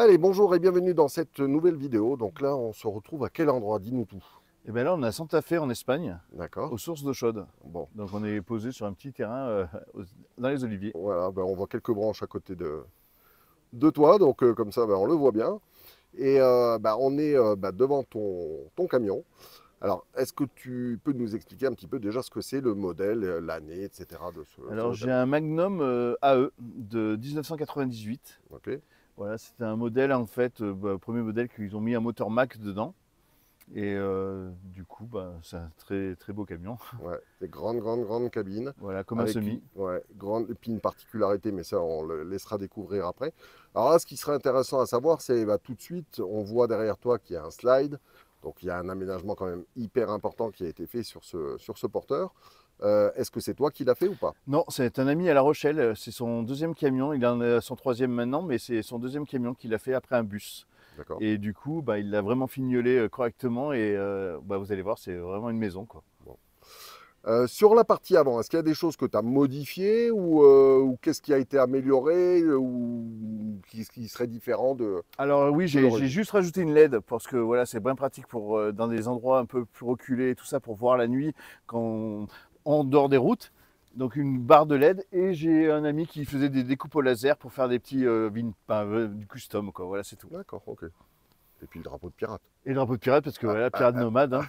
Allez, bonjour et bienvenue dans cette nouvelle vidéo. Donc là, on se retrouve à quel endroit? Dis-nous tout. Et bien là, on est à Santa Fe en Espagne, D'accord. aux sources d'eau chaude. Bon, Donc on est posé sur un petit terrain dans les oliviers. voilà, ben, on voit quelques branches à côté de toi, donc comme ça, ben, on le voit bien. Et ben, on est devant ton camion. Alors, est-ce que tu peux nous expliquer un petit peu déjà ce que c'est le modèle, l'année, etc. de ce Alors j'ai modèle? un Magnum AE de 1998. Ok, Voilà, c'était un modèle en fait, premier modèle qu'ils ont mis un moteur Mac dedans. Et du coup, c'est un très très beau camion. ouais, des grandes cabines. Voilà, comme un Avec semi. ouais, grande, et puis une particularité, mais ça, on le laissera découvrir après. Alors là, ce qui serait intéressant à savoir, c'est bah, tout de suite, on voit derrière toi qu'il y a un slide. Donc il y a un aménagement quand même hyper important qui a été fait sur ce porteur. Est-ce que c'est toi qui l'as fait ou pas? Non, c'est un ami à La Rochelle. C'est son deuxième camion. Il en a son troisième maintenant, mais c'est son deuxième camion qu'il a fait après un bus. D'accord. Et du coup, il l'a vraiment fignolé correctement. Et vous allez voir, c'est vraiment une maison, quoi. Bon. Sur la partie avant, est-ce qu'il y a des choses que tu as modifiées ou qu'est-ce qui a été amélioré ou qui serait différent Alors oui, de j'ai l'origine? juste rajouté une LED parce que voilà, c'est bien pratique pour dans des endroits un peu plus reculés et tout ça pour voir la nuit quand en dehors des routes. Donc une barre de LED et j'ai un ami qui faisait des découpes au laser pour faire des petits du custom quoi. Voilà, c'est tout. D'accord, ok. Et puis le drapeau de pirate. Et le drapeau de pirate parce que Ah, voilà, ah, pirate ah. nomade, hein.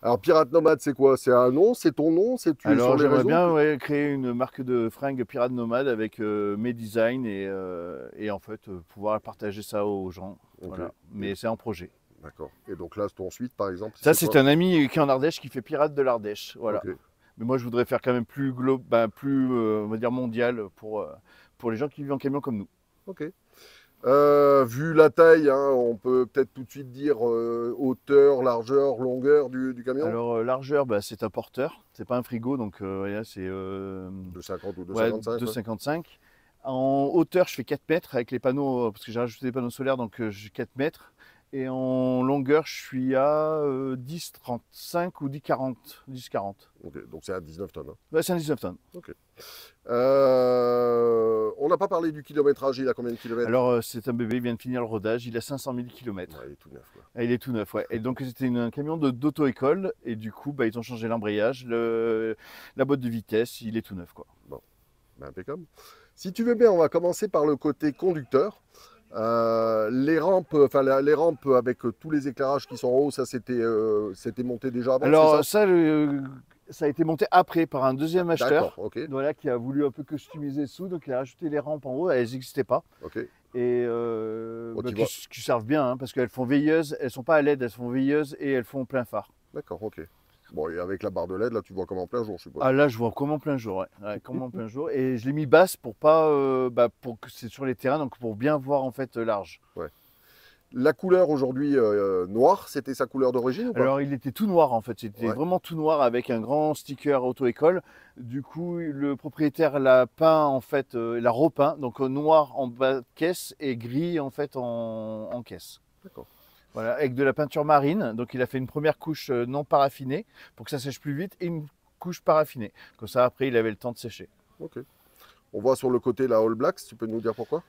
Alors, Pirate Nomade, c'est quoi? C'est un nom? C'est ton nom? C'est tu es sur Alors les j'aimerais réseaux? bien créer une marque de fringues pirate nomade avec mes designs et en fait pouvoir partager ça aux gens. Ok. Voilà, Et- mais c'est en projet. D'accord. Et donc là, ton suite, par exemple, Ça, c'est c'est quoi? un ami qui est en Ardèche qui fait pirate de l'Ardèche. Voilà. Ok. Mais moi, je voudrais faire quand même plus on va dire mondial pour les gens qui vivent en camion comme nous. Ok. Vu la taille, hein, on peut peut-être tout de suite dire hauteur, largeur, longueur du camion? Alors, largeur, c'est un porteur, c'est pas un frigo, donc voilà, c'est 2,50 ou ouais, 2,55, ouais. 2,55. En hauteur, je fais 4 mètres avec les panneaux, parce que j'ai rajouté des panneaux solaires, donc j'ai 4 mètres. Et en longueur, je suis à 10,35 ou 10,40. 10,40. Ok. Donc c'est à 19 tonnes, hein. Ouais, c'est un 19 tonnes. Ok. On n'a pas parlé du kilométrage, il a combien de kilomètres? Alors, c'est un bébé, il vient de finir le rodage, il a 500 000 Ouais, km. il est tout neuf, quoi. Ah, il est tout neuf, ouais. Et donc c'était un camion d'auto-école et du coup ils ont changé l'embrayage, la boîte de vitesse, il est tout neuf quoi. Bon, ben, impeccable. Si tu veux bien, on va commencer par le côté conducteur. Les rampes, enfin les rampes avec tous les éclairages qui sont en haut, ça c'était monté déjà avant, c'est ça? Alors ça a été monté après par un deuxième D'accord, acheteur, ok, voilà, qui a voulu un peu customiser sous, donc il a rajouté les rampes en haut, elles n'existaient pas ok. et Bon, tu vois. qui servent bien hein, parce qu'elles font veilleuse, elles sont pas à LED, elles font veilleuse et elles font plein phare. D'accord, ok. Bon, et avec la barre de LED, là, tu vois comme en plein jour, je suppose. Ah là je vois comme en plein jour, ouais. Ouais, comme en plein jour et je l'ai mis basse pour pas pour que c'est sur les terrains donc pour bien voir en fait large. Ouais. La couleur aujourd'hui noire, c'était sa couleur d'origine ou pas? Alors il était tout noir en fait, c'était Ouais, vraiment tout noir avec un grand sticker auto-école. Du coup le propriétaire l'a peint en fait, l'a repeint, donc noir en bas de caisse et gris en fait en caisse. d'accord, Voilà, avec de la peinture marine, donc il a fait une première couche non paraffinée pour que ça sèche plus vite et une couche paraffinée. Comme ça après il avait le temps de sécher. ok. On voit sur le côté la All Blacks, tu peux nous dire pourquoi?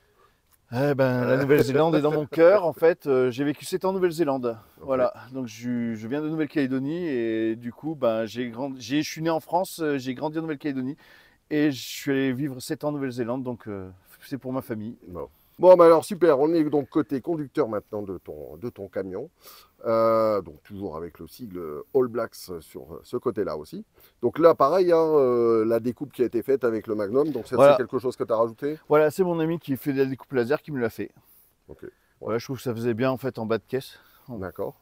Eh ben, la Nouvelle-Zélande est dans mon cœur. En fait, j'ai vécu 7 ans en Nouvelle-Zélande. Ok, Voilà. Donc, je viens de Nouvelle-Calédonie et du coup, je suis né en France, j'ai grandi en Nouvelle-Calédonie et je suis allé vivre 7 ans en Nouvelle-Zélande. Donc, c'est pour ma famille. bon. Bon, bah alors super, on est donc côté conducteur maintenant de ton camion. Donc toujours avec le sigle All Blacks sur ce côté-là aussi. Donc là, pareil, hein, la découpe qui a été faite avec le Magnum, donc ça c'est Voilà. quelque chose que tu as rajouté? Voilà, c'est mon ami qui fait de la découpe laser qui me l'a fait. Ok, ouais, Voilà, je trouve que ça faisait bien en fait en bas de caisse. d'accord.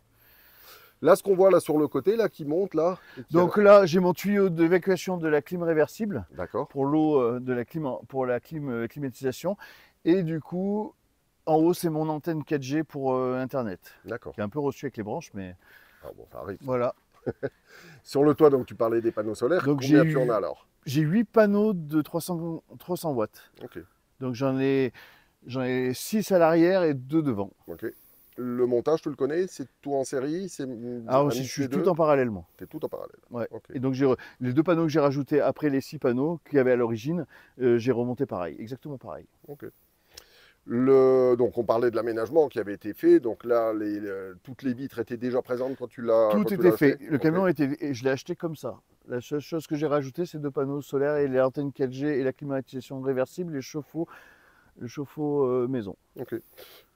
Là, ce qu'on voit là sur le côté, là, qui monte là, et Donc là, j'ai mon tuyau d'évacuation de la clim réversible d'accord, pour l'eau de la clim, pour la climatisation. Et du coup, en haut, c'est mon antenne 4G pour Internet, d'accord. qui est un peu reçu avec les branches, mais Ah bon, ça arrive ça. voilà. Sur le toit, donc tu parlais des panneaux solaires, Donc combien tu en as alors? j'ai 8 panneaux de 300 watts. Ok, Donc j'en ai 6 à l'arrière et 2 devant. ok. Le montage, tu le connais? C'est tout en série? C'est Ah un aussi, je mix des suis tout deux? en parallèlement. C'est tout en parallèle. Ouais. Ok. Et donc les 2 panneaux que j'ai rajoutés après les 6 panneaux qu'il y avait à l'origine, j'ai remonté pareil, exactement pareil. Ok. Donc on parlait de l'aménagement qui avait été fait. Donc là, toutes les vitres étaient déjà présentes quand tu l'as Tout quand tu était l'as fait. acheté. Le Ok. camion était, et je l'ai acheté comme ça. La seule chose que j'ai rajouté, c'est 2 panneaux solaires et les antennes 4G et la climatisation réversible, le chauffe-eau maison. Ok.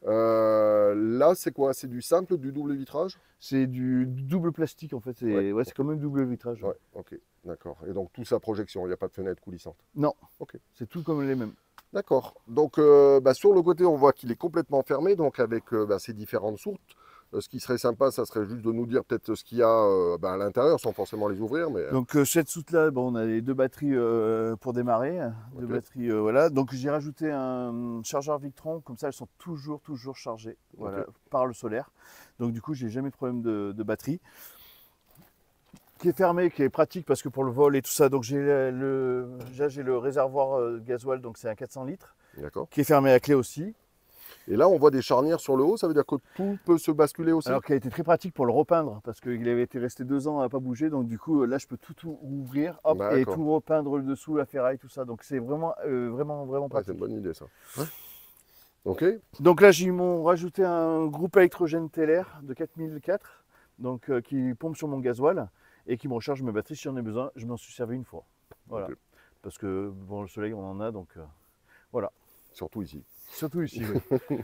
Là, c'est quoi? C'est du simple, du double vitrage? C'est du double plastique en fait. Ouais. Ouais, c'est Ok. quand même double vitrage. Ouais. Ok. D'accord. Et donc tout sa projection, il n'y a pas de fenêtre coulissante. Non, Ok. c'est tout comme les mêmes. D'accord. Donc bah, sur le côté, on voit qu'il est complètement fermé, donc avec bah, ces différentes sources. Ce qui serait sympa, ça serait juste de nous dire peut-être ce qu'il y a bah, à l'intérieur, sans forcément les ouvrir, mais Donc cette soute-là, bon, on a les 2 batteries pour démarrer, deux ok. batteries, voilà. Donc j'ai rajouté un chargeur Victron, comme ça elles sont toujours chargées, Ok. voilà, par le solaire. Donc du coup, j'ai jamais de problème de batterie. Qui est fermé, qui est pratique parce que pour le vol et tout ça, donc j'ai le réservoir gasoil, donc c'est un 400 litres, D'accord. qui est fermé à clé aussi. Et là, on voit des charnières sur le haut, ça veut dire que tout peut se basculer aussi? Alors qui a été très pratique pour le repeindre parce qu'il avait été resté 2 ans à pas bouger, donc du coup là je peux tout ouvrir, hop, et D'accord. tout repeindre le dessous, la ferraille, tout ça. Donc c'est vraiment Ouais, c'est pratique. une bonne idée ça. Ouais. Ok. Donc là ils m'ont rajouté un groupe électrogène Teller de 4004, donc qui pompe sur mon gasoil et qui me recharge mes batteries si j'en ai besoin. Je m'en suis servi une fois. Voilà. Ok. Parce que bon, le soleil on en a, donc voilà. Surtout ici. Surtout ici, oui.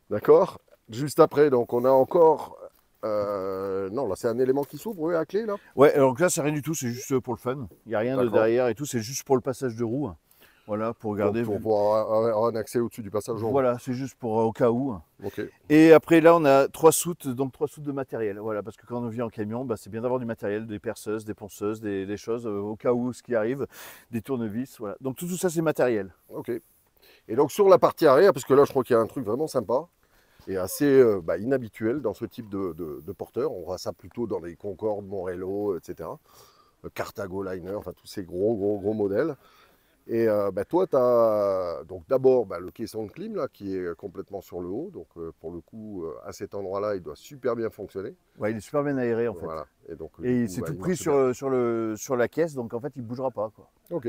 D'accord. Juste après, donc on a encore. Non, là c'est un élément qui s'ouvre, oui, à clé là. Ouais, alors là c'est rien du tout, c'est juste pour le fun. Il n'y a rien de D'accord. derrière et tout, c'est juste pour le passage de roue. Voilà, pour Donc regarder. pour pouvoir avoir un accès au-dessus du passage en haut. Voilà, c'est juste pour au cas où. Ok. Et après là, on a 3 soutes, donc 3 soutes de matériel. Voilà, parce que quand on vient en camion, bah, c'est bien d'avoir du matériel, des perceuses, des ponceuses, des choses au cas où ce qui arrive, des tournevis. Voilà. Donc tout ça, c'est matériel. Ok. Et donc sur la partie arrière, parce que là je crois qu'il y a un truc vraiment sympa et assez bah, inhabituel dans ce type de porteur. On voit ça plutôt dans les Concorde, Morello, etc. Cartago Liner, enfin tous ces gros modèles. Et bah, toi, tu as donc d'abord bah, le caisson de clim là, qui est complètement sur le haut. Donc pour le coup, à cet endroit-là, il doit super bien fonctionner. Ouais, il est super bien aéré en fait. Voilà. Et donc du Et coup, c'est bah, tout il pris marche bien. sur la caisse, donc en fait, il ne bougera pas, quoi. Ok.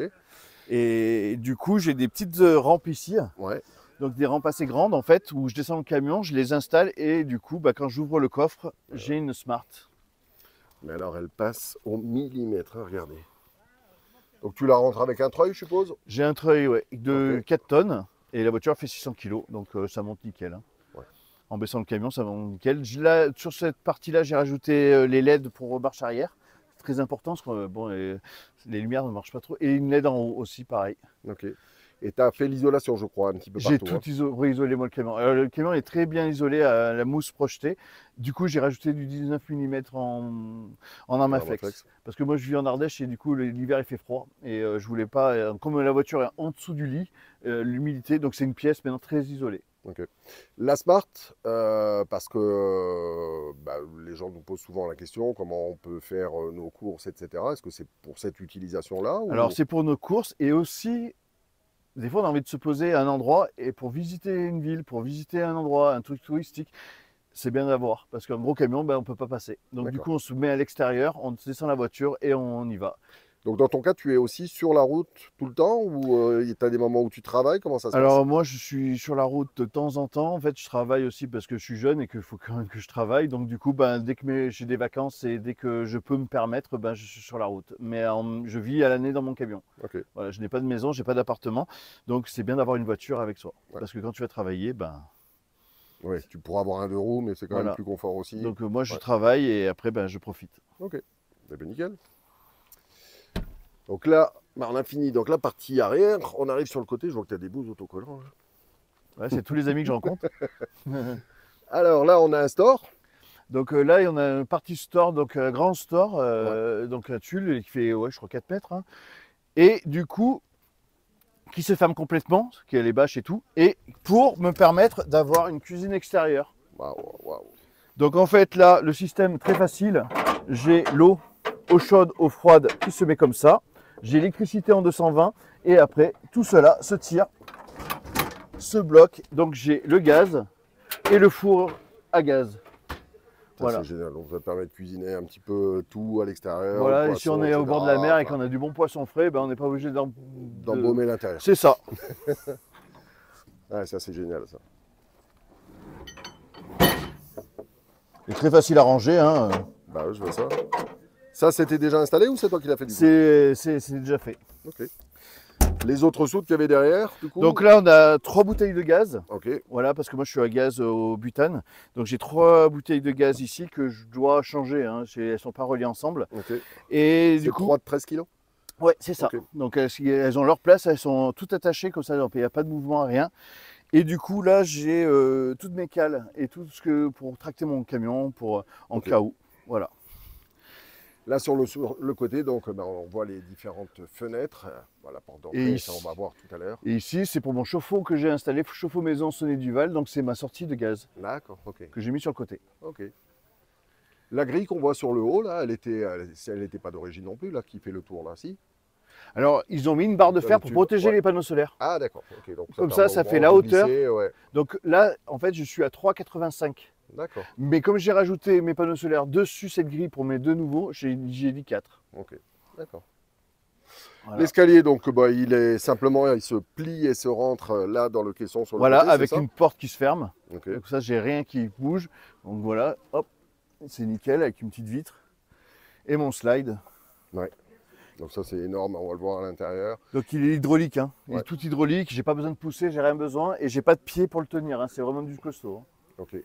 Et du coup, j'ai des petites rampes ici. Ouais. Donc des rampes assez grandes en fait, où je descends le camion, je les installe et du coup, bah, quand j'ouvre le coffre, j'ai une Smart. Mais alors, elle passe au millimètre, hein, regardez. Donc tu la rentres avec un treuil, je suppose? J'ai un treuil ouais, de Ok. 4 tonnes et la voiture fait 600 kg, donc ça monte nickel, hein. Ouais. En baissant le camion, ça monte nickel. Là, sur cette partie-là, j'ai rajouté les LED pour marche arrière. C'est très important parce que bon, les lumières ne marchent pas trop. Et une LED en haut aussi, pareil. Ok. Et tu as fait l'isolation, je crois, un petit peu J'ai partout. tout Hein. isolé moi le camion. Alors, le camion est très bien isolé à la mousse projetée. Du coup, j'ai rajouté du 19 mm en Armaflex. Armaflex. Parce que moi, je vis en Ardèche et du coup, l'hiver il fait froid. Et je voulais pas, comme la voiture est en dessous du lit, l'humidité, donc c'est une pièce maintenant très isolée. Ok. La Smart, parce que bah, les gens nous posent souvent la question comment on peut faire nos courses, etc. Est-ce que c'est pour cette utilisation-là Alors, ou... c'est pour nos courses et aussi, des fois, on a envie de se poser à un endroit et pour visiter une ville, pour visiter un endroit, un truc touristique. C'est bien d'avoir, parce qu'un gros camion, ben, on ne peut pas passer. Donc du D'accord. coup, on se met à l'extérieur, on descend la voiture et on y va. Donc dans ton cas, tu es aussi sur la route tout le temps ou tu as des moments où tu travailles? Comment ça se passe? Alors moi, je suis sur la route de temps en temps. En fait, je travaille aussi parce que je suis jeune et qu'il faut quand même que je travaille. Donc du coup, ben, dès que j'ai des vacances et dès que je peux me permettre, ben, je suis sur la route. Mais je vis à l'année dans mon camion. Ok. Voilà, je n'ai pas de maison, je n'ai pas d'appartement. Donc c'est bien d'avoir une voiture avec soi. Ouais. Parce que quand tu vas travailler, ben Ouais, tu pourras avoir un 2 roues, mais c'est quand même voilà. plus confort aussi. Donc moi, je Ouais. travaille et après, ben, je profite. Ok. Eh ben, nickel. Donc là, bah, on a fini. Donc la partie arrière, on arrive sur le côté. Je vois que tu as des beaux autocollants. Là. Ouais, c'est tous les amis que je rencontre. Alors là, on a un store. Donc là, on a un partie store, donc un grand store, donc un tulle qui fait, ouais, je crois 4 mètres, hein. Et du coup, qui se ferme complètement, qui a les bâches et tout, et pour me permettre d'avoir une cuisine extérieure. Waouh, waouh. Donc en fait, là, le système très facile, j'ai l'eau, eau chaude, eau froide qui se met comme ça, j'ai l'électricité en 220, et après, tout cela se tire, se bloque, donc j'ai le gaz et le four à gaz. Ça, Voilà. c'est génial. Donc ça te permet de cuisiner un petit peu tout à l'extérieur. Voilà, le et si on poisson, est au etc. bord de la mer et Enfin, qu'on a du bon poisson frais, ben on n'est pas obligé d'embaumer l'intérieur. C'est ça. Ouais, ça c'est génial ça. Et très facile à ranger, hein. Bah ouais, je vois ça. Ça c'était déjà installé ou c'est toi qui l'as fait du coup? C'est déjà fait. Ok. Les autres soutes qu'il y avait derrière, du coup? Donc là, on a 3 bouteilles de gaz. Ok, Voilà, parce que moi je suis à gaz au butane. Donc j'ai 3 bouteilles de gaz ici que je dois changer, hein. Elles ne sont pas reliées ensemble. ok. Et du C'est coup, 3 de 13 kilos? ouais, c'est ça. Ok. Donc elles ont leur place, elles sont toutes attachées comme ça, donc il n'y a pas de mouvement, rien. Et du coup, là, j'ai toutes mes cales et tout ce que pour tracter mon camion en Ok. cas où. Voilà. Là sur le côté, donc ben, on voit les différentes fenêtres. Voilà, porte Et d'entrée, ici, ça on va voir tout à l'heure. et ici, c'est pour mon chauffe-eau que j'ai installé, chauffe-eau maison Sonnet Duval. Donc c'est ma sortie de gaz D'accord, ok. que j'ai mis sur le côté. Ok. La grille qu'on voit sur le haut, là, elle était pas d'origine non plus, là, qui fait le tour, là, si? Alors, ils ont mis une barre de fer pour Tu- protéger ouais. les panneaux solaires. Ah, d'accord. Ok, donc Comme permet ça au fait moins la de hauteur. glisser, ouais. Donc là, en fait, je suis à 3,85. D'accord. Mais comme j'ai rajouté mes panneaux solaires dessus cette grille pour mes deux nouveaux, j'ai dit 4. Ok. D'accord. Voilà, L'escalier, donc, bah, il se plie et se rentre là dans le caisson sur le voilà, côté, c'est avec ça? une porte qui se ferme. Ok. Donc ça, j'ai rien qui bouge. Donc voilà, hop, c'est nickel avec une petite vitre. Et mon slide. Donc ça, c'est énorme, on va le voir à l'intérieur. Donc il est hydraulique, hein. Il Ouais. est tout hydraulique, j'ai pas besoin de pousser, j'ai rien besoin. Et j'ai pas de pied pour le tenir, hein. C'est vraiment du costaud, hein. Ok.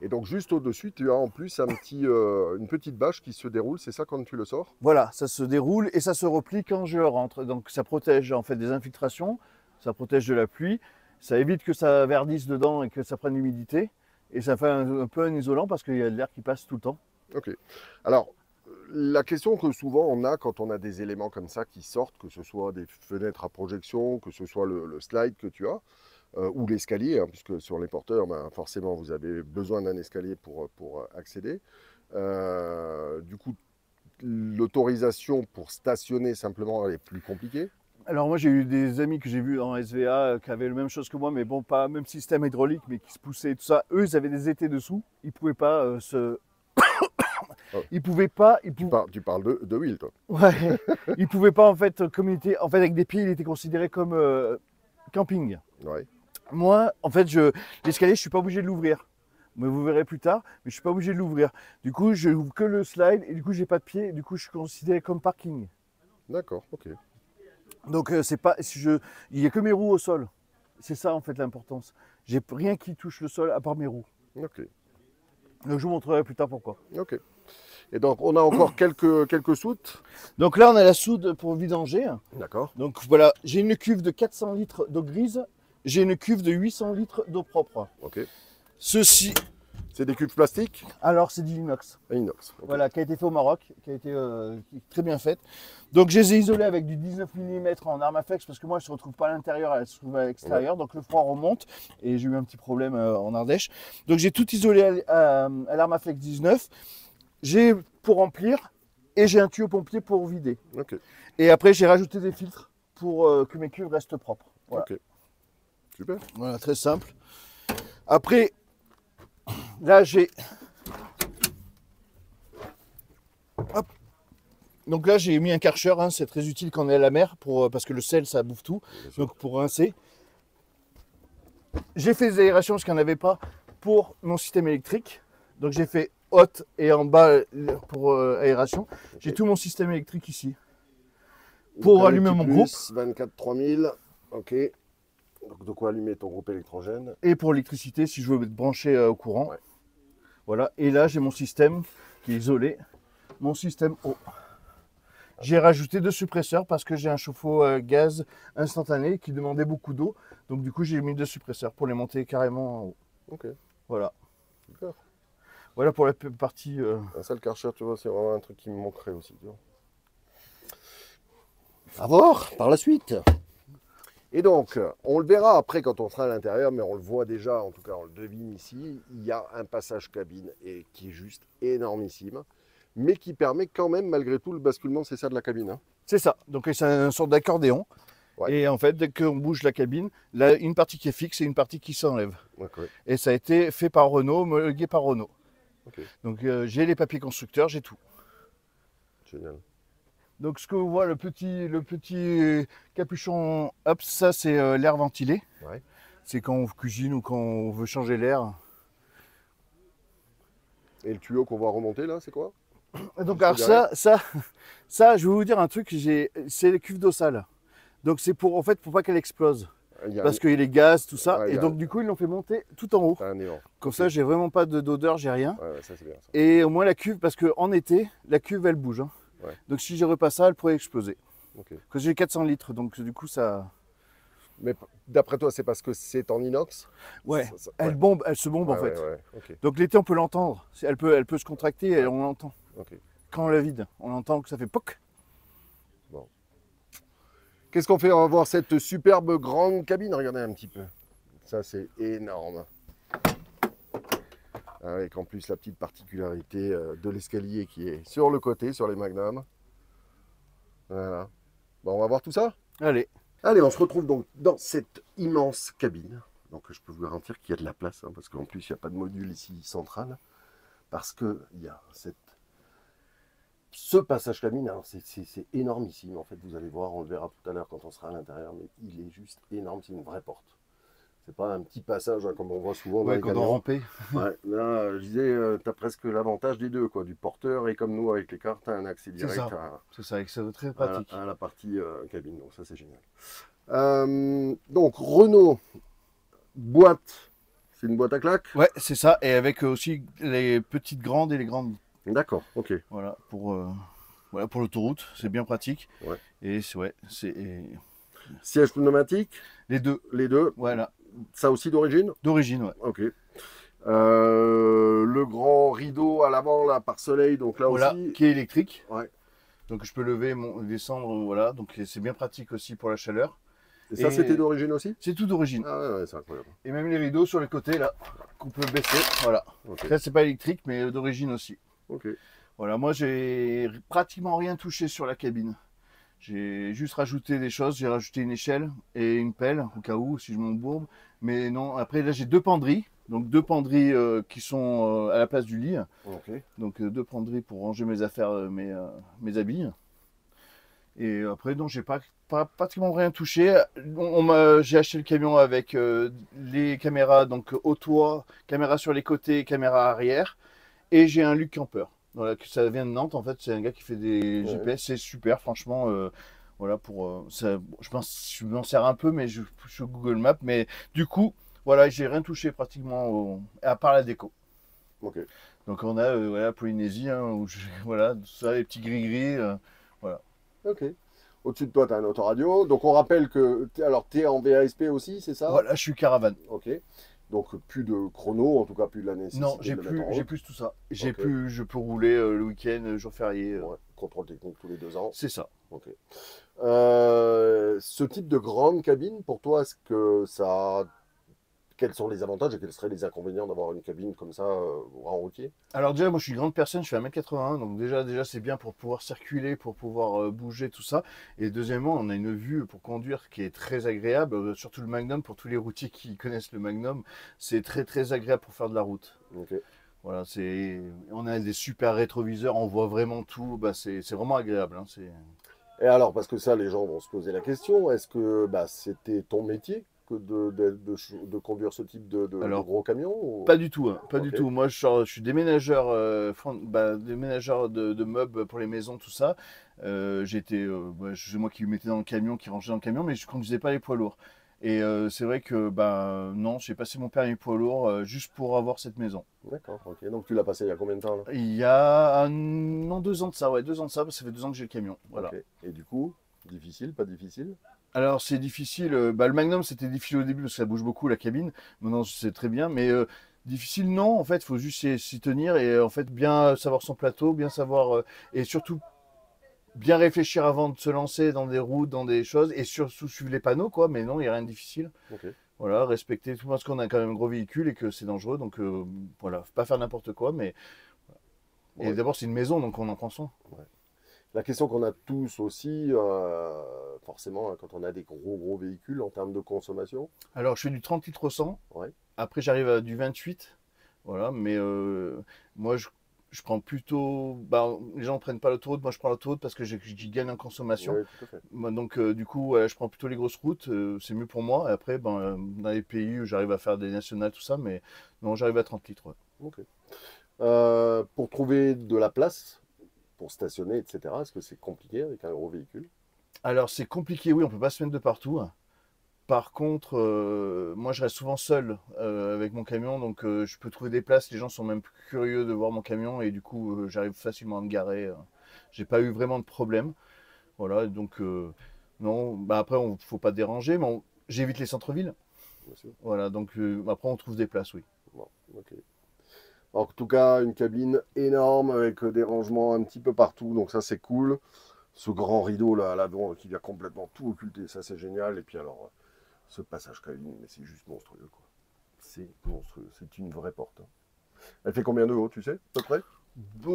Et donc, juste au-dessus, tu as en plus une petite bâche qui se déroule, c'est ça quand tu le sors? Voilà, ça se déroule et ça se replie quand je rentre. Donc ça protège en fait des infiltrations, ça protège de la pluie, ça évite que ça verdisse dedans et que ça prenne l'humidité. Et ça fait un peu un isolant parce qu'il y a de l'air qui passe tout le temps. Ok. Alors, la question que souvent on a quand on a des éléments comme ça qui sortent, que ce soit des fenêtres à projection, que ce soit le slide que tu as, ou l'escalier, hein, puisque sur les porteurs, ben, forcément, vous avez besoin d'un escalier pour accéder. Du coup, l'autorisation pour stationner simplement, elle est plus compliquée. Alors moi j'ai eu des amis que j'ai vus en SVA qui avaient la même chose que moi, mais bon, pas même système hydraulique, mais qui se poussaient et tout ça. Eux, ils avaient des étais dessous, ils pouvaient pas Oh. Ils pouvaient pas, Tu parles de Will, toi. ouais, ils pouvaient pas en fait, comme il était, en fait avec des pieds, il était considéré comme camping. Ouais. Moi, en fait, l'escalier, je suis pas obligé de l'ouvrir. Mais vous verrez plus tard, mais je suis pas obligé de l'ouvrir. Du coup, je ouvre que le slide et du coup, j'ai pas de pied. Et du coup, je suis considéré comme parking. D'accord, ok. Donc, c'est pas, il y a que mes roues au sol. C'est ça en fait l'importance. J'ai rien qui touche le sol à part mes roues. Ok. Donc, je vous montrerai plus tard pourquoi. Ok. Et donc, on a encore quelques soutes. Donc là, on a la soude pour vidanger. D'accord. Donc voilà, j'ai une cuve de 400 litres d'eau grise. J'ai une cuve de 800 litres d'eau propre. Ok. Ceci, C'est des cuves plastiques alors c'est du inox. et inox. Ok. Voilà, qui a été fait au Maroc, qui a été qui est très bien faite. Donc je les ai isolés avec du 19 mm en Armaflex parce que moi je ne se retrouve pas à l'intérieur, elle se trouve à l'extérieur. Donc le froid remonte et j'ai eu un petit problème en Ardèche. Donc j'ai tout isolé à l'Armaflex 19. J'ai pour remplir et j'ai un tuyau pompier pour vider. Ok. Et après j'ai rajouté des filtres pour que mes cuves restent propres. Voilà. Ok. Super. Voilà, très simple. Après, là j'ai... Hop. Donc là j'ai mis un Karcher, hein, c'est très utile quand on est à la mer, parce que le sel ça bouffe tout, donc pour rincer. J'ai fait des aérations parce qu'il n'y en avait pas pour mon système électrique. Donc j'ai fait haute et en bas pour aération. J'ai tout mon système électrique ici. Pour Donc, un allumer mon groupe. 24 3000. Ok. Donc, de quoi allumer ton groupe électrogène. Et pour l'électricité si je veux être branché au courant. Ouais. Voilà, et là j'ai mon système qui est isolé, mon système eau. J'ai rajouté 2 suppresseurs parce que j'ai un chauffe-eau gaz instantané qui demandait beaucoup d'eau. Donc du coup j'ai mis 2 suppresseurs pour les monter carrément en haut. Ok. Voilà. Super. Voilà pour la partie... Ça, le Karcher, tu vois, c'est vraiment un truc qui me manquerait aussi. Tu vois. À voir par la suite. Et donc, on le verra après quand on sera à l'intérieur, mais on le voit déjà, en tout cas on le devine ici, il y a un passage cabine et qui est juste énormissime, mais qui permet quand même malgré tout le basculement, c'est ça de la cabine. Hein. C'est ça, donc c'est une sorte d'accordéon. Ouais. Et en fait, dès qu'on bouge la cabine, là, une partie qui est fixe et une partie qui s'enlève. Okay. Et ça a été fait par Renault, homologué par Renault. Okay. Donc j'ai les papiers constructeurs, j'ai tout. Génial. Donc ce que vous voyez, le petit capuchon, hop, ça c'est l'air ventilé. Ouais. C'est quand on cuisine ou quand on veut changer l'air. Et le tuyau qu'on va remonter là, c'est quoi? Donc Juste alors derrière. ça, je vais vous dire un truc, c'est les cuves d'eau sale. Donc c'est pour en fait pour pas qu'elle explose. Il y a un, Parce qu'il y a les gaz, tout ça. ouais, Et donc du coup ils l'ont fait monter tout en haut. t'as un néant. Comme Ok. ça j'ai vraiment pas d'odeur, j'ai rien. Ouais, ouais, ça c'est bien ça. Et au moins la cuve, parce qu'en été, la cuve elle bouge. Hein. Ouais. Donc si j'aurais pas ça, elle pourrait exploser. Ok. Parce que j'ai 400 litres, donc du coup ça. Mais d'après toi, c'est parce que c'est en inox? Ouais, Ouais. elle se bombe en Ouais, fait. ouais, ouais. Ok. Donc l'été on peut l'entendre. Elle peut se contracter et Ouais. on l'entend. Ok. Quand on la vide, on entend que ça fait poc. Bon. Qu'est-ce qu'on fait? On va voir cette superbe grande cabine. Regardez un petit peu. Ça, c'est énorme. Avec en plus la petite particularité de l'escalier qui est sur le côté, sur les magnums. Voilà. Bon, on va voir tout ça? Allez. Allez, on se retrouve donc dans cette immense cabine. Donc je peux vous garantir qu'il y a de la place, hein, parce qu'en plus il n'y a pas de module ici central. Parce qu'il y a ce passage cabine, alors c'est énormissime. En fait, vous allez voir, on le verra tout à l'heure quand on sera à l'intérieur, mais il est juste énorme, c'est une vraie porte. C'est pas un petit passage hein, comme on voit souvent dans Ouais, les quand on camions. rampait. Ouais, là, je disais, tu as presque l'avantage des deux, quoi, du porteur et comme nous avec les cartes, tu as un accès direct C'est ça, c'est très à, pratique. à la partie cabine, donc ça c'est génial. Donc Renault, boîte, c'est une boîte à claques? Ouais, c'est ça. Et avec aussi les petites grandes et les grandes. D'accord, ok. Voilà, voilà, pour l'autoroute, c'est bien pratique. Ouais. Et c'est Siège pneumatique, les deux. les deux, Voilà, ça aussi d'origine? d'origine, ouais. Ok. Le grand rideau à l'avant, là, par soleil, donc là Voilà, aussi. qui est électrique. Ouais. Donc je peux lever, descendre, voilà. Donc c'est bien pratique aussi pour la chaleur. Et ça, Et c'était d'origine aussi? c'est tout d'origine. Ah ouais, ouais, c'est incroyable. Et même les rideaux sur les côtés là, qu'on peut baisser. Voilà. Ok. Ça c'est pas électrique, mais d'origine aussi. Ok. Voilà, moi j'ai pratiquement rien touché sur la cabine. J'ai juste rajouté des choses, j'ai rajouté une échelle et une pelle au cas où si je m'embourbe. Mais non, après là j'ai deux penderies, donc deux penderies qui sont à la place du lit. Ok. Donc deux penderies pour ranger mes affaires, mes habits. Et après non, j'ai pas pratiquement rien touché. J'ai acheté le camion avec les caméras donc au toit, caméra sur les côtés, caméra arrière, et j'ai un Luc Camper. Voilà, que ça vient de Nantes en fait, c'est un gars qui fait des Ouais. GPS, c'est super franchement. Voilà pour ça, je pense je m'en sers un peu, mais je sur Google Maps, mais du coup voilà, j'ai rien touché pratiquement à part la déco. Ok. Donc on a voilà Polynésie, hein, où voilà ça les petits gris-gris, voilà. Ok. Au-dessus de toi, tu as un autoradio. Donc on rappelle que alors tu es en VASP aussi, c'est ça? Voilà, je suis caravane. Ok. Donc plus de chrono, en tout cas plus de la nécessité Non, de le mettre en j'ai route. plus tout ça. Ok. Je peux rouler le week-end, jour férié. Ouais. Contrôle technique tous les 2 ans. C'est ça. Ok. Ce type de grande cabine, pour toi, est-ce que ça... Quels sont les avantages et quels seraient les inconvénients d'avoir une cabine comme ça en routier? Alors déjà, moi je suis une grande personne, je fais 1m81, donc déjà c'est bien pour pouvoir circuler, pour pouvoir bouger, tout ça. Et deuxièmement, on a une vue pour conduire qui est très agréable, surtout le Magnum, pour tous les routiers qui connaissent le Magnum, c'est très agréable pour faire de la route. Ok. Voilà, on a des super rétroviseurs, on voit vraiment tout, bah, c'est vraiment agréable. Hein, Et alors, parce que ça, les gens vont se poser la question, est-ce que bah, c'était ton métier que de conduire ce type de Alors, gros camion ou... pas du tout, hein, pas du Ok. tout. Moi, je suis déménageur, déménageur de meubles pour les maisons, tout ça. C'est moi qui mettais dans le camion, qui rangeais dans le camion, mais je conduisais pas les poids lourds. Et c'est vrai que, non, j'ai passé mon permis poids lourd juste pour avoir cette maison. D'accord, ok. Donc tu l'as passé il y a combien de temps là? Il y a non 2 ans de ça, ouais, 2 ans de ça, parce que ça fait 2 ans que j'ai le camion. Voilà. Ok. Et du coup, difficile, pas difficile? Alors c'est difficile. Le Magnum c'était difficile au début parce que ça bouge beaucoup la cabine. Maintenant c'est très bien, mais difficile non. En fait, il faut juste s'y tenir et en fait bien savoir son plateau, bien savoir et surtout bien réfléchir avant de se lancer dans des routes, dans des choses et surtout suivre les panneaux quoi. Mais non, il n'y a rien de difficile. Ok. Voilà, respecter tout parce qu'on a quand même un gros véhicule et que c'est dangereux. Donc voilà, faut pas faire n'importe quoi. Mais et Ouais. d'abord c'est une maison donc on en prend soin. La question qu'on a tous aussi, forcément, hein, quand on a des gros véhicules en termes de consommation. Alors je fais du 30 litres au 100. Ouais. Après j'arrive à du 28. Voilà, mais moi je prends plutôt. Bah, les gens ne prennent pas l'autoroute, moi je prends l'autoroute parce que j'y gagne en consommation. Oui, tout à fait. Moi, donc, du coup, ouais, je prends plutôt les grosses routes, c'est mieux pour moi. Et après, ben, dans les pays où j'arrive à faire des nationales, tout ça, mais non, j'arrive à 30 litres. Ouais. Ok. Pour trouver de la place, pour stationner, etc., est-ce que c'est compliqué avec un gros véhicule? Alors, c'est compliqué, oui, on peut pas se mettre de partout. Par contre, moi, je reste souvent seul avec mon camion, donc je peux trouver des places. Les gens sont même plus curieux de voir mon camion et du coup, j'arrive facilement à me garer. J'ai pas eu vraiment de problème. Voilà, donc non. Bah après, faut pas déranger, mais j'évite les centres-villes. Bien sûr. Voilà, donc après, on trouve des places, oui. Bon, ok. En tout cas, une cabine énorme avec des rangements un petit peu partout, donc ça c'est cool. Ce grand rideau là à l'avant qui vient complètement tout occulter, ça c'est génial. Et puis alors, ce passage cabine, mais c'est juste monstrueux quoi. C'est monstrueux, c'est une vraie porte, hein. Elle fait combien de haut, tu sais, à peu près?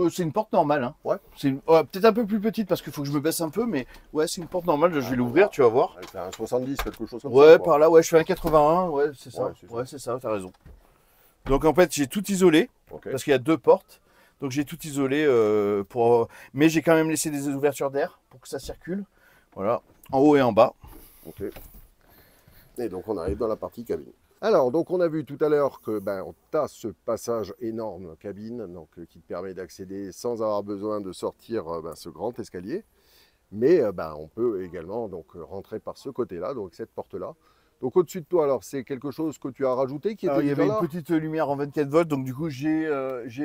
C'est une porte normale, hein. Ouais. Peut-être un peu plus petite parce qu'il faut que je me baisse un peu, mais ouais, c'est une porte normale. Je vais l'ouvrir, tu vas voir. Elle fait un 70, quelque chose comme ça. Ouais, Quoi. par là, ouais, je fais un 81, ouais, c'est ça. Ouais, c'est ça. Ouais, c'est ça, t'as raison. Donc en fait, j'ai tout isolé Ok. parce qu'il y a deux portes. Donc j'ai tout isolé mais j'ai quand même laissé des ouvertures d'air pour que ça circule. Voilà, en haut et en bas. Ok. Et donc on arrive dans la partie cabine. Alors, donc on a vu tout à l'heure que tu as ce passage énorme cabine donc, qui te permet d'accéder sans avoir besoin de sortir ce grand escalier. Mais on peut également donc, rentrer par ce côté-là, donc cette porte-là. Donc au-dessus de toi, alors c'est quelque chose que tu as rajouté qui Alors, était il y déjà avait là? une petite lumière en 24 volts, donc du coup j'ai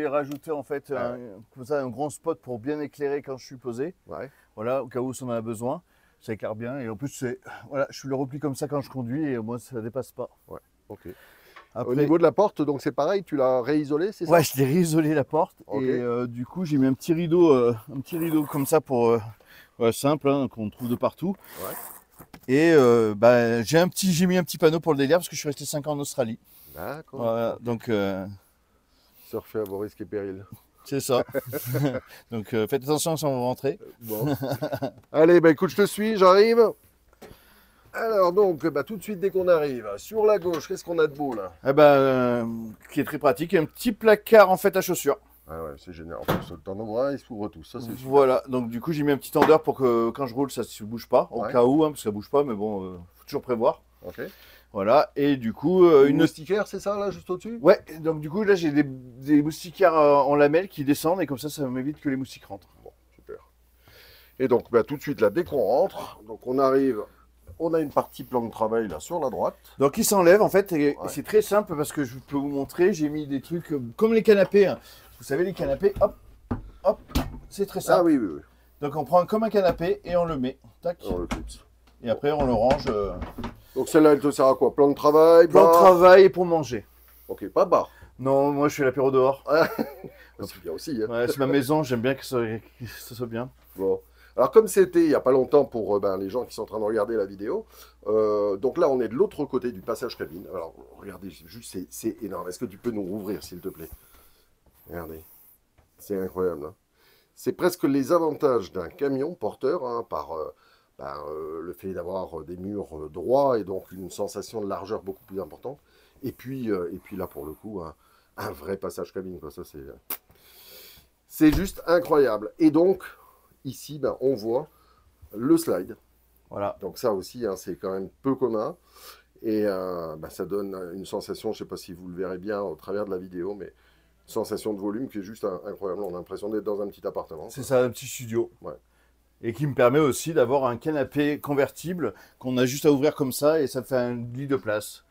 rajouté en fait Ah comme ça, un grand spot pour bien éclairer quand je suis posé. ouais. Voilà, au cas où on en a besoin. Ça éclaire bien et en plus voilà, je le replie comme ça quand je conduis et au moins ça dépasse pas. Ouais, ok. Au Après, niveau de la porte, donc c'est pareil, tu l'as réisolé, c'est ça? ouais, je l'ai réisolé la porte Ok. et du coup j'ai mis un petit rideau comme ça pour simple hein, qu'on trouve de partout. Ouais. Et j'ai mis un petit panneau pour le délire parce que je suis resté 5 ans en Australie. D'accord. Voilà, donc Surfer à vos risques et périls. c'est ça. Donc faites attention si on va rentrer. Bon. Allez, écoute, je te suis, j'arrive. Alors donc, tout de suite dès qu'on arrive, sur la gauche, qu'est-ce qu'on a de beau là? Eh ben, qui est très pratique, un petit placard en fait à chaussures. Ah ouais, c'est génial. En plus, t'en ouvres un, ils s'ouvrent tous. Ça, c'est super. Voilà, donc du coup j'ai mis un petit tendeur pour que quand je roule ça ne se bouge pas, au Ouais. cas où, hein, parce que ça bouge pas, mais bon, faut toujours prévoir. Ok. Voilà, et du coup Une moustiquaire, c'est ça, là, juste au-dessus? Ouais, donc du coup là j'ai des moustiquaires en lamelles qui descendent et comme ça m'évite que les moustiques rentrent. Bon, super. Et donc, tout de suite, là, dès qu'on rentre, donc on arrive, on a une partie plan de travail, là, sur la droite. Donc il s'enlève en fait, et Ouais. c'est très simple parce que je peux vous montrer, j'ai mis des trucs comme les canapés. Hein. Vous savez les canapés, hop, hop, c'est très simple. Ah oui, oui, oui. Donc on prend comme un canapé et on le met, tac, On le clipse. et après on le range. Donc celle-là, elle te sert à quoi? Plan de travail, Plan de bar? travail et pour manger. Ok, pas bar. Non, moi je fais l'apéro dehors. Ah, c'est bien aussi, hein. Ouais, c'est ma maison, j'aime bien que ça soit bien. Bon. Alors comme c'était il n'y a pas longtemps pour les gens qui sont en train de regarder la vidéo, donc là on est de l'autre côté du passage cabine. Alors regardez, juste c'est énorme. Est-ce que tu peux nous rouvrir s'il te plaît? Regardez, c'est incroyable, hein. C'est presque les avantages d'un camion porteur hein, par le fait d'avoir des murs droits et donc une sensation de largeur beaucoup plus importante. Et puis là pour le coup, un vrai passage cabine, quoi. Ça c'est juste incroyable. Et donc ici, on voit le slide. Voilà. Donc ça aussi, hein, c'est quand même peu commun. Et ça donne une sensation, je ne sais pas si vous le verrez bien au travers de la vidéo, mais une sensation de volume qui est juste incroyable. On a l'impression d'être dans un petit appartement. C'est ça, un petit studio. Ouais. Et qui me permet aussi d'avoir un canapé convertible qu'on a juste à ouvrir comme ça et ça fait un lit de place.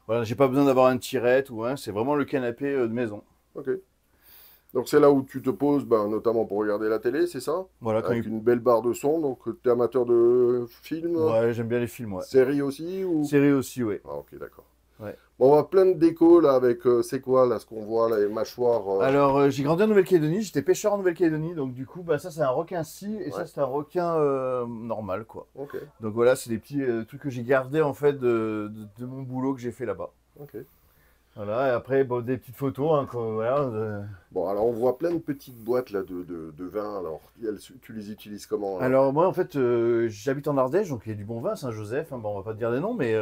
Voilà, j'ai pas besoin d'avoir une tirette ou c'est vraiment le canapé de maison. Ok. Donc c'est là où tu te poses, notamment pour regarder la télé, c'est ça? Voilà, Avec une belle barre de son. Donc tu es amateur de films? Ouais, j'aime bien les films, ouais. Séries aussi ou... Séries aussi, ouais. Ah, ok, d'accord. Ouais. Bon, on a plein de déco là avec, c'est quoi là, ce qu'on voit là, les mâchoires Alors, j'ai grandi en Nouvelle-Calédonie, j'étais pêcheur en Nouvelle-Calédonie, donc du coup, ça c'est un requin-scie et ça c'est un requin normal, quoi. Ok, Donc voilà, c'est des petits trucs que j'ai gardés en fait de mon boulot que j'ai fait là-bas. ok. Voilà, et après, bon, des petites photos, hein, voilà, Bon, alors on voit plein de petites boîtes là de vin. Alors, tu les utilises comment là? Alors moi en fait j'habite en Ardèche donc il y a du bon vin Saint-Joseph, hein, bon on va pas te dire des noms mais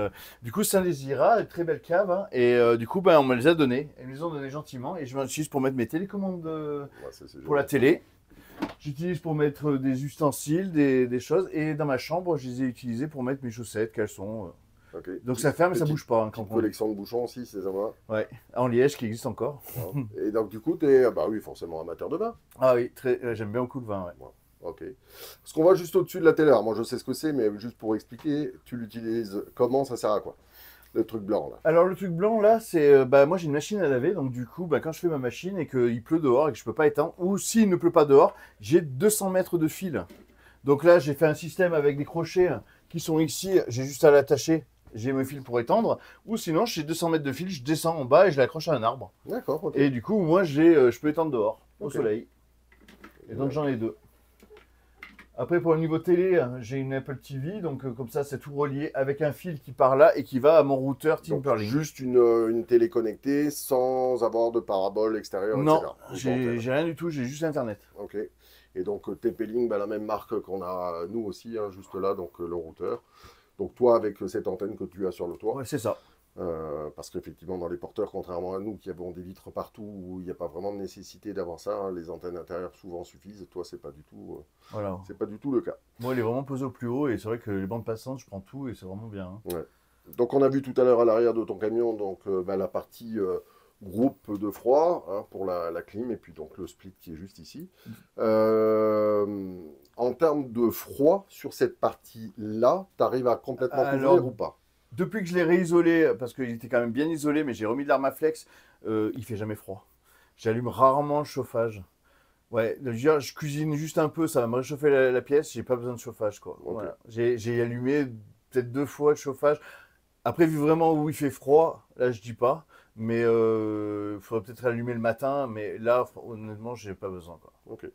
du coup Saint-Lézira, très belle cave hein, et du coup ben on me les a donnés, ils me les ont donnés gentiment et je m'en utilise pour mettre mes télécommandes Ouais, c'est pour la génial. télé, j'utilise pour mettre des ustensiles, des choses et dans ma chambre je les ai utilisés pour mettre mes chaussettes, caleçons, Ok. donc ça ferme et ça Petite, bouge pas hein, quand on petite conduit. collection de bouchons aussi, c'est ça va? Ouais, en liège qui existe encore. Voilà. Et donc du coup, tu es, bah oui, forcément amateur de vin. Ah oui, très, j'aime bien beaucoup le vin, ouais. Ouais. Ok. Ce qu'on voit juste au-dessus de la télé, alors moi je sais ce que c'est, mais juste pour expliquer, tu l'utilises comment, ça sert à quoi? Le truc blanc là. Alors le truc blanc là, c'est bah moi j'ai une machine à laver, donc du coup bah, quand je fais ma machine et qu'il pleut dehors et que je peux pas éteindre, ou s'il ne pleut pas dehors, j'ai 200 mètres de fil. Donc là j'ai fait un système avec des crochets qui sont ici, j'ai juste à l'attacher, j'ai mes fils pour étendre, ou sinon j'ai 200 mètres de fil, je descends en bas et je l'accroche à un arbre. D'accord, ok. Et du coup moi je peux étendre dehors, au Ok. soleil. Et donc Génial. j'en ai deux. Après, pour le niveau télé, j'ai une Apple TV, donc comme ça, c'est tout relié avec un fil qui part là et qui va à mon routeur Donc Timberlink. juste une télé connectée sans avoir de parabole extérieure, Non, etc. Juste j'ai d'antenne. j'ai rien du tout, j'ai juste Internet. Ok. Et donc TP-Link, bah, la même marque qu'on a nous aussi, hein, juste là, donc le routeur. Donc toi avec cette antenne que tu as sur le toit. Ouais, c'est ça. Parce qu'effectivement, dans les porteurs, contrairement à nous qui avons des vitres partout où il n'y a pas vraiment de nécessité d'avoir ça, hein, les antennes intérieures souvent suffisent. Toi, Voilà. c'est pas du tout le cas. Moi, il est vraiment posé au plus haut et c'est vrai que les bandes passantes, je prends tout et c'est vraiment bien, hein. Ouais. Donc, on a vu tout à l'heure à l'arrière de ton camion donc bah, la partie groupe de froid hein, pour la clim et puis donc le split qui est juste ici. En termes de froid sur cette partie-là, tu arrives à complètement Alors, couvrir ou pas? depuis que je l'ai réisolé, parce qu'il était quand même bien isolé, mais j'ai remis de l'Armaflex, il fait jamais froid. J'allume rarement le chauffage. Ouais, je cuisine juste un peu, ça va me réchauffer la pièce, j'ai pas besoin de chauffage, quoi. Ok. Voilà. J'ai allumé peut-être 2 fois le chauffage. Après, vu vraiment où il fait froid, là je dis pas, mais il faudrait peut-être allumer le matin, mais là, honnêtement, j'ai pas besoin, quoi. Ok.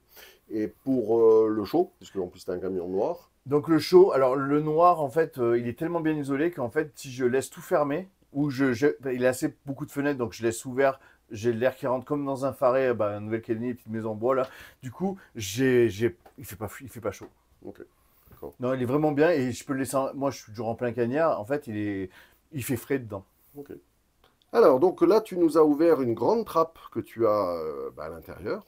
Et pour le chaud, puisque en plus c'est un camion noir, Donc le chaud, alors le noir, en fait, il est tellement bien isolé qu'en fait, si je laisse tout fermé, ou il a assez beaucoup de fenêtres, donc je laisse ouvert, j'ai l'air qui rentre comme dans un Faré, bah, Nouvelle-Calédonie, petite maison en bois là. Du coup, il fait pas chaud. ok, d'accord, Non, il est vraiment bien et je peux le laisser. Moi, je suis toujours en plein cagnard. En fait, il fait frais dedans. ok. Alors, donc là, tu nous as ouvert une grande trappe que tu as bah, à l'intérieur.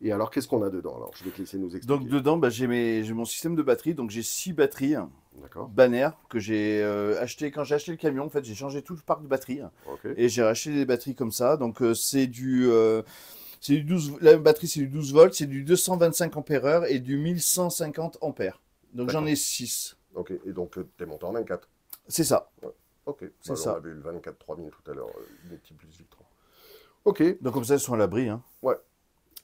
Et alors, qu'est-ce qu'on a dedans? Alors, je vais te laisser nous Donc expliquer. dedans, bah, j'ai mon système de batterie. Donc j'ai 6 batteries D'accord, Banner que j'ai acheté quand j'ai acheté le camion. En fait, j'ai changé tout le parc de batteries ok, et j'ai racheté des batteries comme ça. Donc c'est du 12, la batterie c'est du 12 volts, c'est du 225 ampères-heure et du 1150 ampères. Donc j'en d'accord, ai 6. ok. Et donc, tu es monté en 24. C'est ça, Ouais. Ok, bah, c'est on ça. avait eu le 24 3000 tout à l'heure, des petits plus Victron. Ok, Donc comme ça, elles sont à l'abri, hein. ouais.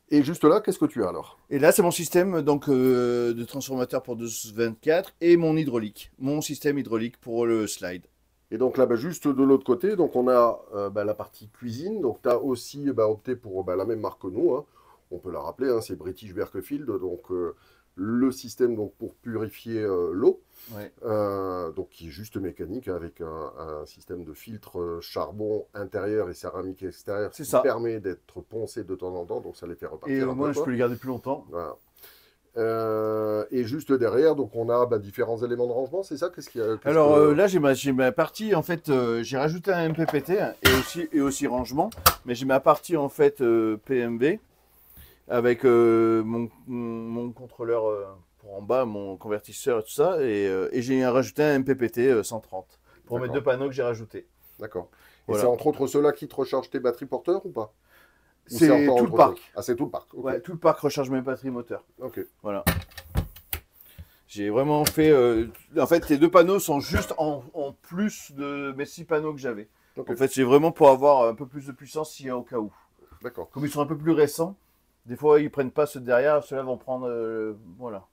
Et juste là, qu'est-ce que tu as alors? Et là, c'est mon système donc de transformateur pour 224 et mon hydraulique, mon système hydraulique pour le slide. Et donc là, bah, juste de l'autre côté, donc on a bah, la partie cuisine. Donc tu as aussi bah, opté pour bah, la même marque que nous, hein. On peut la rappeler, hein, c'est British Berkefield. Donc le système donc, pour purifier l'eau, Ouais. donc qui est juste mécanique hein, avec un système de filtre charbon intérieur et céramique extérieure C'est qui ça. permet d'être poncé de temps en temps. Donc ça les fait Et repartir au un peu moins, je peux quoi. les garder plus longtemps. Voilà. Et juste derrière, donc on a bah, différents éléments de rangement, c'est ça? Qu'est-ce Alors que... là, j'ai ma partie, en fait, j'ai rajouté un MPPT et aussi rangement, mais j'ai ma partie, en fait, PMV avec mon contrôleur pour en bas, mon convertisseur et tout ça, et j'ai rajouté un MPPT 130 pour mes 2 D'accord, panneaux que j'ai rajoutés. d'accord. Et c'est Voilà. entre autres ceux-là qui te rechargent tes batteries porteurs ou pas? Ou c'est C'est encore tout le autre chose? parc. Ah, c'est tout le parc, ok. Ouais, tout le parc recharge mes batteries moteurs. Ok, Voilà. J'ai vraiment fait. En fait, les 2 panneaux sont juste en plus de mes 6 panneaux que j'avais. ok, En fait, c'est vraiment pour avoir un peu plus de puissance s'il y a au cas où. d'accord. Comme ils sont un peu plus récents, des fois ils prennent pas ceux de derrière, ceux-là vont prendre. Voilà.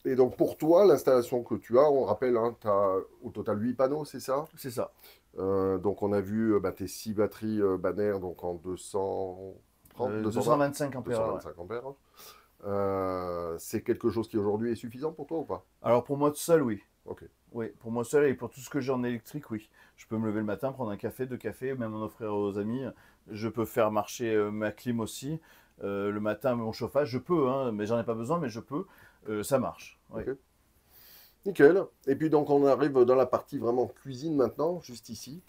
Et donc pour toi, l'installation que tu as, on rappelle, hein, tu as au total 8 panneaux, c'est ça? C'est ça. Donc on a vu bah, tes 6 batteries Banner donc en 230, 220, 225 ampères. Ouais. 225 ampères. C'est quelque chose qui aujourd'hui est suffisant pour toi ou pas? Alors pour moi tout seul, oui. Ok. Oui, pour moi seul et pour tout ce que j'ai en électrique, oui. Je peux me lever le matin, prendre un café, deux cafés, même en offrir aux amis. Je peux faire marcher ma clim aussi. Le matin, mon chauffage, je peux, hein, mais j'en ai pas besoin, mais je peux. Ça marche. Oui. Ok. Nickel. Et puis donc on arrive dans la partie vraiment cuisine maintenant, juste ici.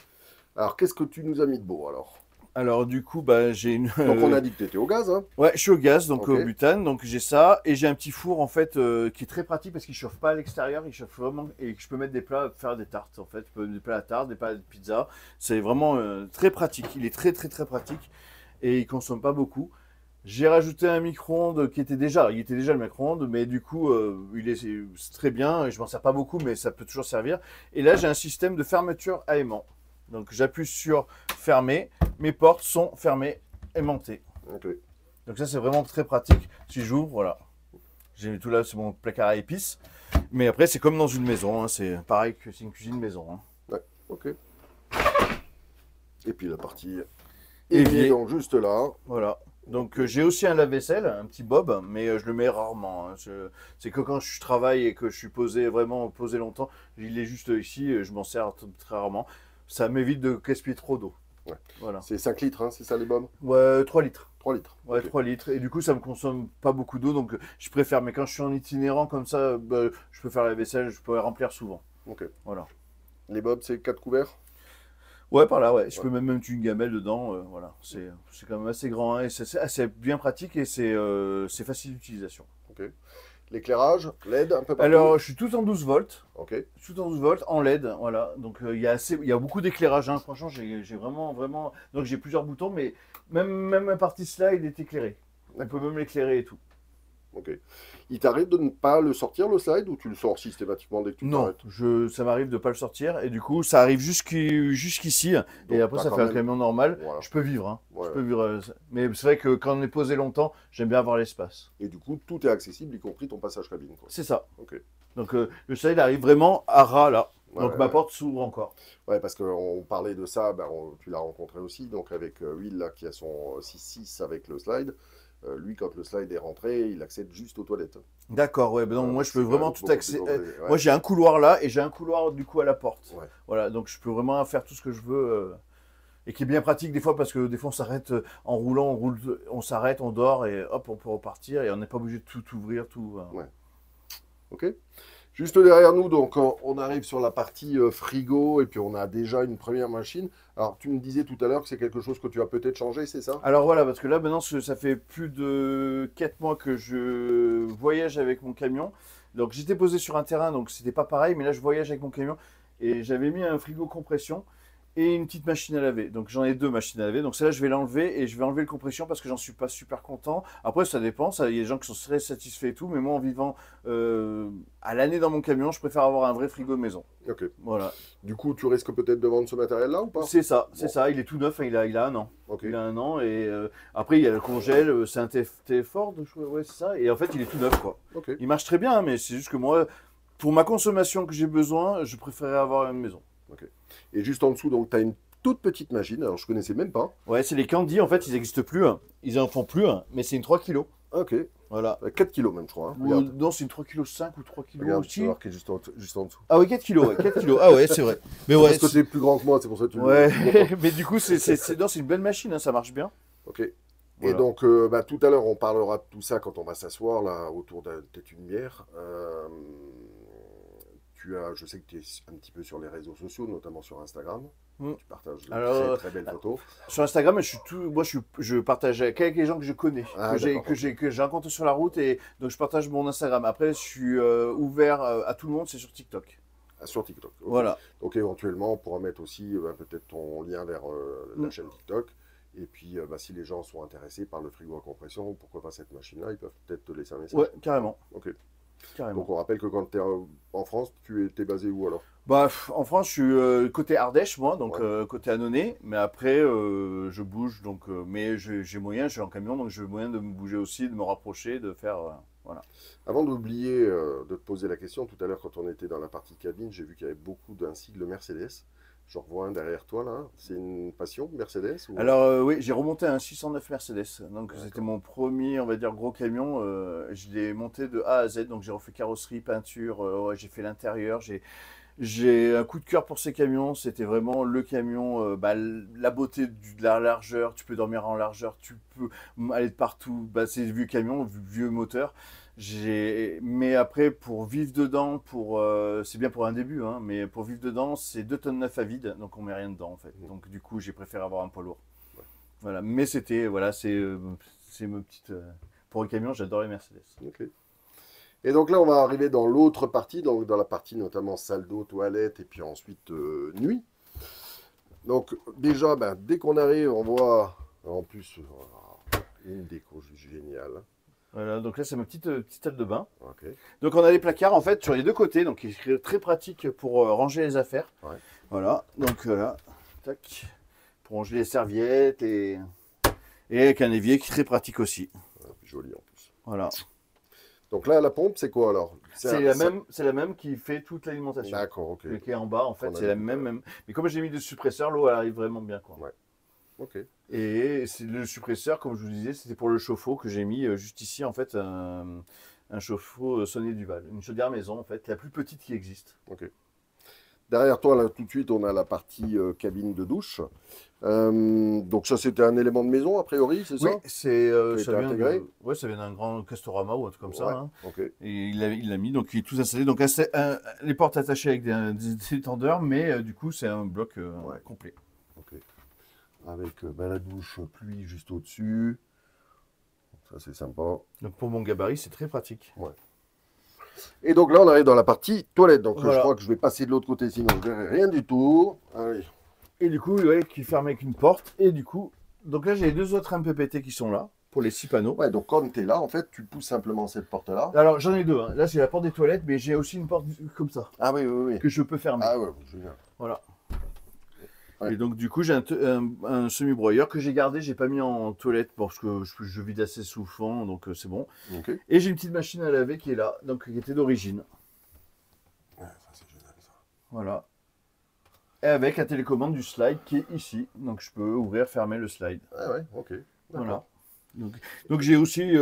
Alors qu'est-ce que tu nous as mis de beau alors? Alors du coup, bah, j'ai une. Donc on a dit que tu étais au gaz, hein? Ouais, je suis au gaz, donc Ok. au butane, donc j'ai ça et j'ai un petit four en fait qui est très pratique parce qu'il chauffe pas à l'extérieur, il chauffe vraiment et que je peux mettre des plats, faire des tartes en fait, je peux mettre des plats à tarte, des plats de pizza. C'est vraiment très pratique. Il est très pratique et il consomme pas beaucoup. J'ai rajouté un micro-ondes il était déjà le micro-ondes, mais du coup, c'est très bien. Je m'en sers pas beaucoup, mais ça peut toujours servir. Et là, j'ai un système de fermeture à aimant. Donc, j'appuie sur fermer. Mes portes sont fermées, aimantées. Ok. Donc ça, c'est vraiment très pratique. Si j'ouvre, voilà. J'ai tout là, c'est mon placard à épices. Mais après, c'est comme dans une maison. Hein. C'est pareil que c'est une cuisine maison. Hein. Ouais. Ok. Et puis la partie évier, Évier, donc juste là. voilà. Donc j'ai aussi un lave-vaisselle, un petit bob, mais je le mets rarement. Hein. C'est que quand je travaille et que je suis posé, vraiment posé longtemps, il est juste ici, je m'en sers très rarement. Ça m'évite de gaspiller trop d'eau. Ouais. Voilà. C'est 5 litres, hein, c'est ça les bombes? Ouais, 3 litres. 3 litres. Ouais, Ok. 3 litres. Et du coup, ça me consomme pas beaucoup d'eau, donc je préfère. Mais quand je suis en itinérant comme ça, bah, je peux faire la vaisselle, je peux remplir souvent. Ok. Voilà. Les bobs, c'est 4 couverts? Ouais, par là, ouais. Je Ouais. peux même mettre une gamelle dedans. Voilà. C'est quand même assez grand hein, et c'est assez bien pratique et c'est facile d'utilisation. Ok. L'éclairage, LED un peu partout? Alors, je suis tout en 12 volts. Ok. Je suis tout en 12 volts en LED. Voilà. Donc, il y a beaucoup d'éclairage. Hein. Franchement, j'ai vraiment. Donc, j'ai plusieurs boutons, mais même ma partie slide est éclairée. On peut même l'éclairer et tout. Ok. Il t'arrive de ne pas le sortir le slide ou tu le sors systématiquement dès que tu Non, t'arrêtes? ça m'arrive de pas le sortir et du coup ça arrive jusqu'ici et Donc après t'as ça quand fait un même. camion normal. Voilà. Je peux vivre, hein. Ouais, Je ouais. peux vivre. Mais c'est vrai que quand on est posé longtemps, j'aime bien avoir l'espace. Et du coup, tout est accessible, y compris ton passage cabine, quoi. C'est ça. Ok. Donc le soleil arrive vraiment à ras là. Ouais, Donc ouais, ma ouais. porte s'ouvre encore. Ouais, parce qu'on parlait de ça, ben, tu l'as rencontré aussi, donc avec Will, là, qui a son 6.6 avec le slide. Lui, quand le slide est rentré, il accède juste aux toilettes. D'accord, ouais. Ben non, Voilà, moi donc je peux c'est quand vraiment même tout beaucoup plus accès. contrôlé. Moi Ouais, j'ai un couloir là et j'ai un couloir du coup à la porte. ouais. Voilà, donc je peux vraiment faire tout ce que je veux. Et qui est bien pratique des fois parce que des fois on s'arrête en roulant, on s'arrête, on dort et hop on peut repartir et on n'est pas obligé de tout ouvrir, tout. Ouais. Ok. Juste derrière nous, donc on arrive sur la partie frigo et puis on a déjà une première machine. Alors tu me disais tout à l'heure que c'est quelque chose que tu as peut-être changé, c'est ça? Alors voilà, parce que là maintenant ça fait plus de 4 mois que je voyage avec mon camion. Donc j'étais posé sur un terrain, donc c'était pas pareil, mais là je voyage avec mon camion et j'avais mis un frigo compression et une petite machine à laver. Donc j'en ai deux machines à laver. Donc celle-là je vais l'enlever et je vais enlever le compression parce que j'en suis pas super content. Après ça dépend, il y a des gens qui sont très satisfaits et tout, mais moi en vivant à l'année dans mon camion, je préfère avoir un vrai frigo maison. Ok. Voilà. Du coup, tu risques peut-être de vendre ce matériel-là ou pas? C'est Bon, ça, il est tout neuf, hein, il a un an. ok. Il a un an et après il y a le congèle, c'est un TFT Ford, je crois, ouais c'est ça, et en fait il est tout neuf quoi. Ok. Il marche très bien, mais c'est juste que moi, pour ma consommation que j'ai besoin, je préférais avoir une maison. Ok. Et juste en dessous, donc tu as une toute petite machine. Alors je connaissais même pas. Ouais, c'est les Candy, en fait ils n'existent plus, hein. Ils en font plus, hein, mais c'est une 3 kilos. Ok. Voilà. 4 kilos même, je crois, hein. Ou, Regarde. non, c'est une 3 kg 5 ou 3 kg Regarde, c'est aussi. marqué juste en dessous. Ah oui, 4 kilos, ouais, 4 kilos. Ah ouais, c'est vrai. Mais ouais, Parce que tu es plus grand que moi, c'est pour ça que tu ouais. tu vois pas. Mais du coup, non, c'est une belle machine, hein, ça marche bien. Ok. Et Voilà. donc, bah, tout à l'heure, on parlera de tout ça quand on va s'asseoir là autour de peut-être une bière. Je sais que tu es un petit peu sur les réseaux sociaux, notamment sur Instagram. Mm. Tu partages de Alors, très belles photos. sur Instagram, je partage avec les gens que je connais, Ah, d'accord. que j'ai rencontré sur la route et donc je partage mon Instagram. Après, je suis ouvert à tout le monde, c'est sur TikTok. Ah, sur TikTok. Ok. Voilà. Donc éventuellement, on pourra mettre aussi bah, peut-être ton lien vers la Mm. chaîne TikTok. Et puis, bah, si les gens sont intéressés par le frigo à compression, ou pourquoi pas cette machine-là, ils peuvent peut-être te laisser un message. Ouais, carrément. Ok. Carrément. Donc on rappelle que quand tu es en France, tu es basé où alors? Bah, en France, je suis côté Ardèche, moi, donc Ouais. côté Annonay. Mais après, je bouge, donc, mais j'ai moyen, je suis en camion, donc j'ai moyen de me bouger aussi, de me rapprocher, de faire. Voilà. Avant d'oublier de te poser la question, tout à l'heure quand on était dans la partie cabine, j'ai vu qu'il y avait beaucoup d'insigles Mercedes. Je revois un derrière toi là. C'est une Passion Mercedes ou... Alors oui, j'ai remonté un 609 Mercedes. Donc c'était D'accord. mon premier, on va dire, gros camion. Je l'ai monté de A à Z. Donc j'ai refait carrosserie, peinture, ouais, j'ai fait l'intérieur. J'ai un coup de cœur pour ces camions. C'était vraiment le camion, la beauté de la largeur. Tu peux dormir en largeur, tu peux aller de partout. Bah, c'est des vieux camions, vieux moteurs. Mais après, pour vivre dedans, c'est bien pour un début, hein, mais pour vivre dedans, c'est 2 tonnes 9 à vide, donc on met rien dedans en fait. Mhm. Donc du coup, j'ai préféré avoir un poids lourd. Ouais. Voilà, mais voilà, c'est ma petite. Pour un camion, j'adore les Mercedes. Ok. Et donc là, on va arriver dans l'autre partie, donc dans la partie notamment salle d'eau, toilette, et puis ensuite nuit. Donc déjà, ben, dès qu'on arrive, on voit en plus une déco juste géniale. Voilà, donc là, c'est ma petite salle de bain. Ok. Donc on a les placards en fait sur les deux côtés, donc qui est très pratique pour ranger les affaires. Ouais. Voilà, donc là, tac, pour ranger les serviettes et avec un évier qui est très pratique aussi. Joli en plus. Voilà. Donc là, la pompe, c'est quoi alors? C'est la même qui fait toute l'alimentation. D'accord, ok. Qui est en bas, en fait, Qu'on a c'est la vu, même. Mais comme j'ai mis de suppresseur, l'eau elle arrive vraiment bien, quoi. Ouais. Ok. Et c'est le suppresseur, comme je vous disais, c'était pour le chauffe-eau que j'ai mis juste ici, en fait, un chauffe-eau Sonnet Duval, une chaudière maison, en fait, la plus petite qui existe. Ok. Derrière toi, là, tout de suite, on a la partie cabine de douche. Donc ça, c'était un élément de maison, a priori, c'est Oui, ça? Qui a ça été vient intégré? ouais, ça vient d'un grand Castorama ou un truc comme ça, Ouais, hein. ok. Et il l'a mis, donc il est tout installé. Donc les portes attachées avec des étendeurs, mais du coup, c'est un bloc Ouais. complet. Ok. Avec la douche pluie juste au-dessus. Ça, c'est sympa. Donc pour mon gabarit, c'est très pratique. Ouais. Et donc là, on arrive dans la partie toilette. Donc je Voilà. crois que je vais passer de l'autre côté, sinon je verrai rien du tout. Allez. Et du coup, ouais, qui ferme avec une porte. Et du coup, donc là, j'ai les deux autres MPPT qui sont là, pour les 6 panneaux. Ouais, donc quand tu es là, en fait, tu pousses simplement cette porte-là. Alors, j'en ai deux, hein. Là, c'est la porte des toilettes, mais j'ai aussi une porte comme ça, Ah oui, oui, oui. que je peux fermer. Ah ouais, génial. Voilà. Ouais. Et donc, du coup, j'ai un semi-broyeur que j'ai gardé, j'ai pas mis en toilette parce que je vide assez souvent, donc c'est bon. Ok. Et j'ai une petite machine à laver qui est là, donc qui était d'origine. Ouais, ça c'est génial ça. Voilà. Et avec la télécommande du slide qui est ici. Donc, je peux ouvrir, fermer le slide. Ah ouais, ok. Voilà. Donc j'ai aussi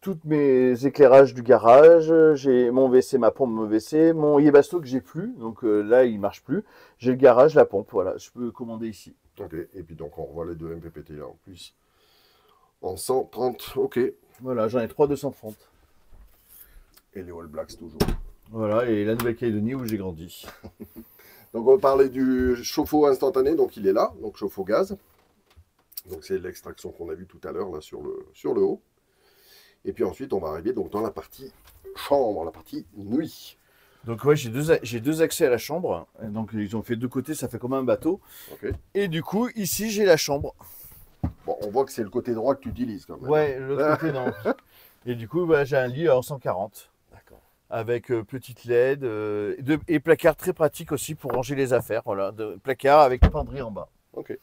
tous mes éclairages du garage, j'ai mon WC, ma pompe, mon WC, mon Yebasto que j'ai plus, donc là il marche plus. J'ai le garage, la pompe, voilà, je peux commander ici. Ok. Et puis donc on revoit les deux MPPT là en plus. En 130, ok. Et Voilà, j'en ai 3 230. les All Blacks toujours. Voilà, et la Nouvelle-Calédonie où j'ai grandi. Donc on va parler du chauffe-eau instantané, donc il est là, donc chauffe-eau gaz. Donc c'est l'extraction qu'on a vue tout à l'heure là sur le haut. Et puis ensuite on va arriver donc dans la partie chambre, la partie nuit. Donc ouais, j'ai deux accès à la chambre, donc ils ont fait deux côtés, ça fait comme un bateau. Ok. Et du coup, ici j'ai la chambre. Bon, on voit que c'est le côté droit que tu utilises quand même. Ouais, l'autre côté non. Et du coup, j'ai un lit en 140. D'accord. Avec petite LED et placard très pratique aussi pour ranger les affaires. Voilà, placard avec penderie en bas. Ok.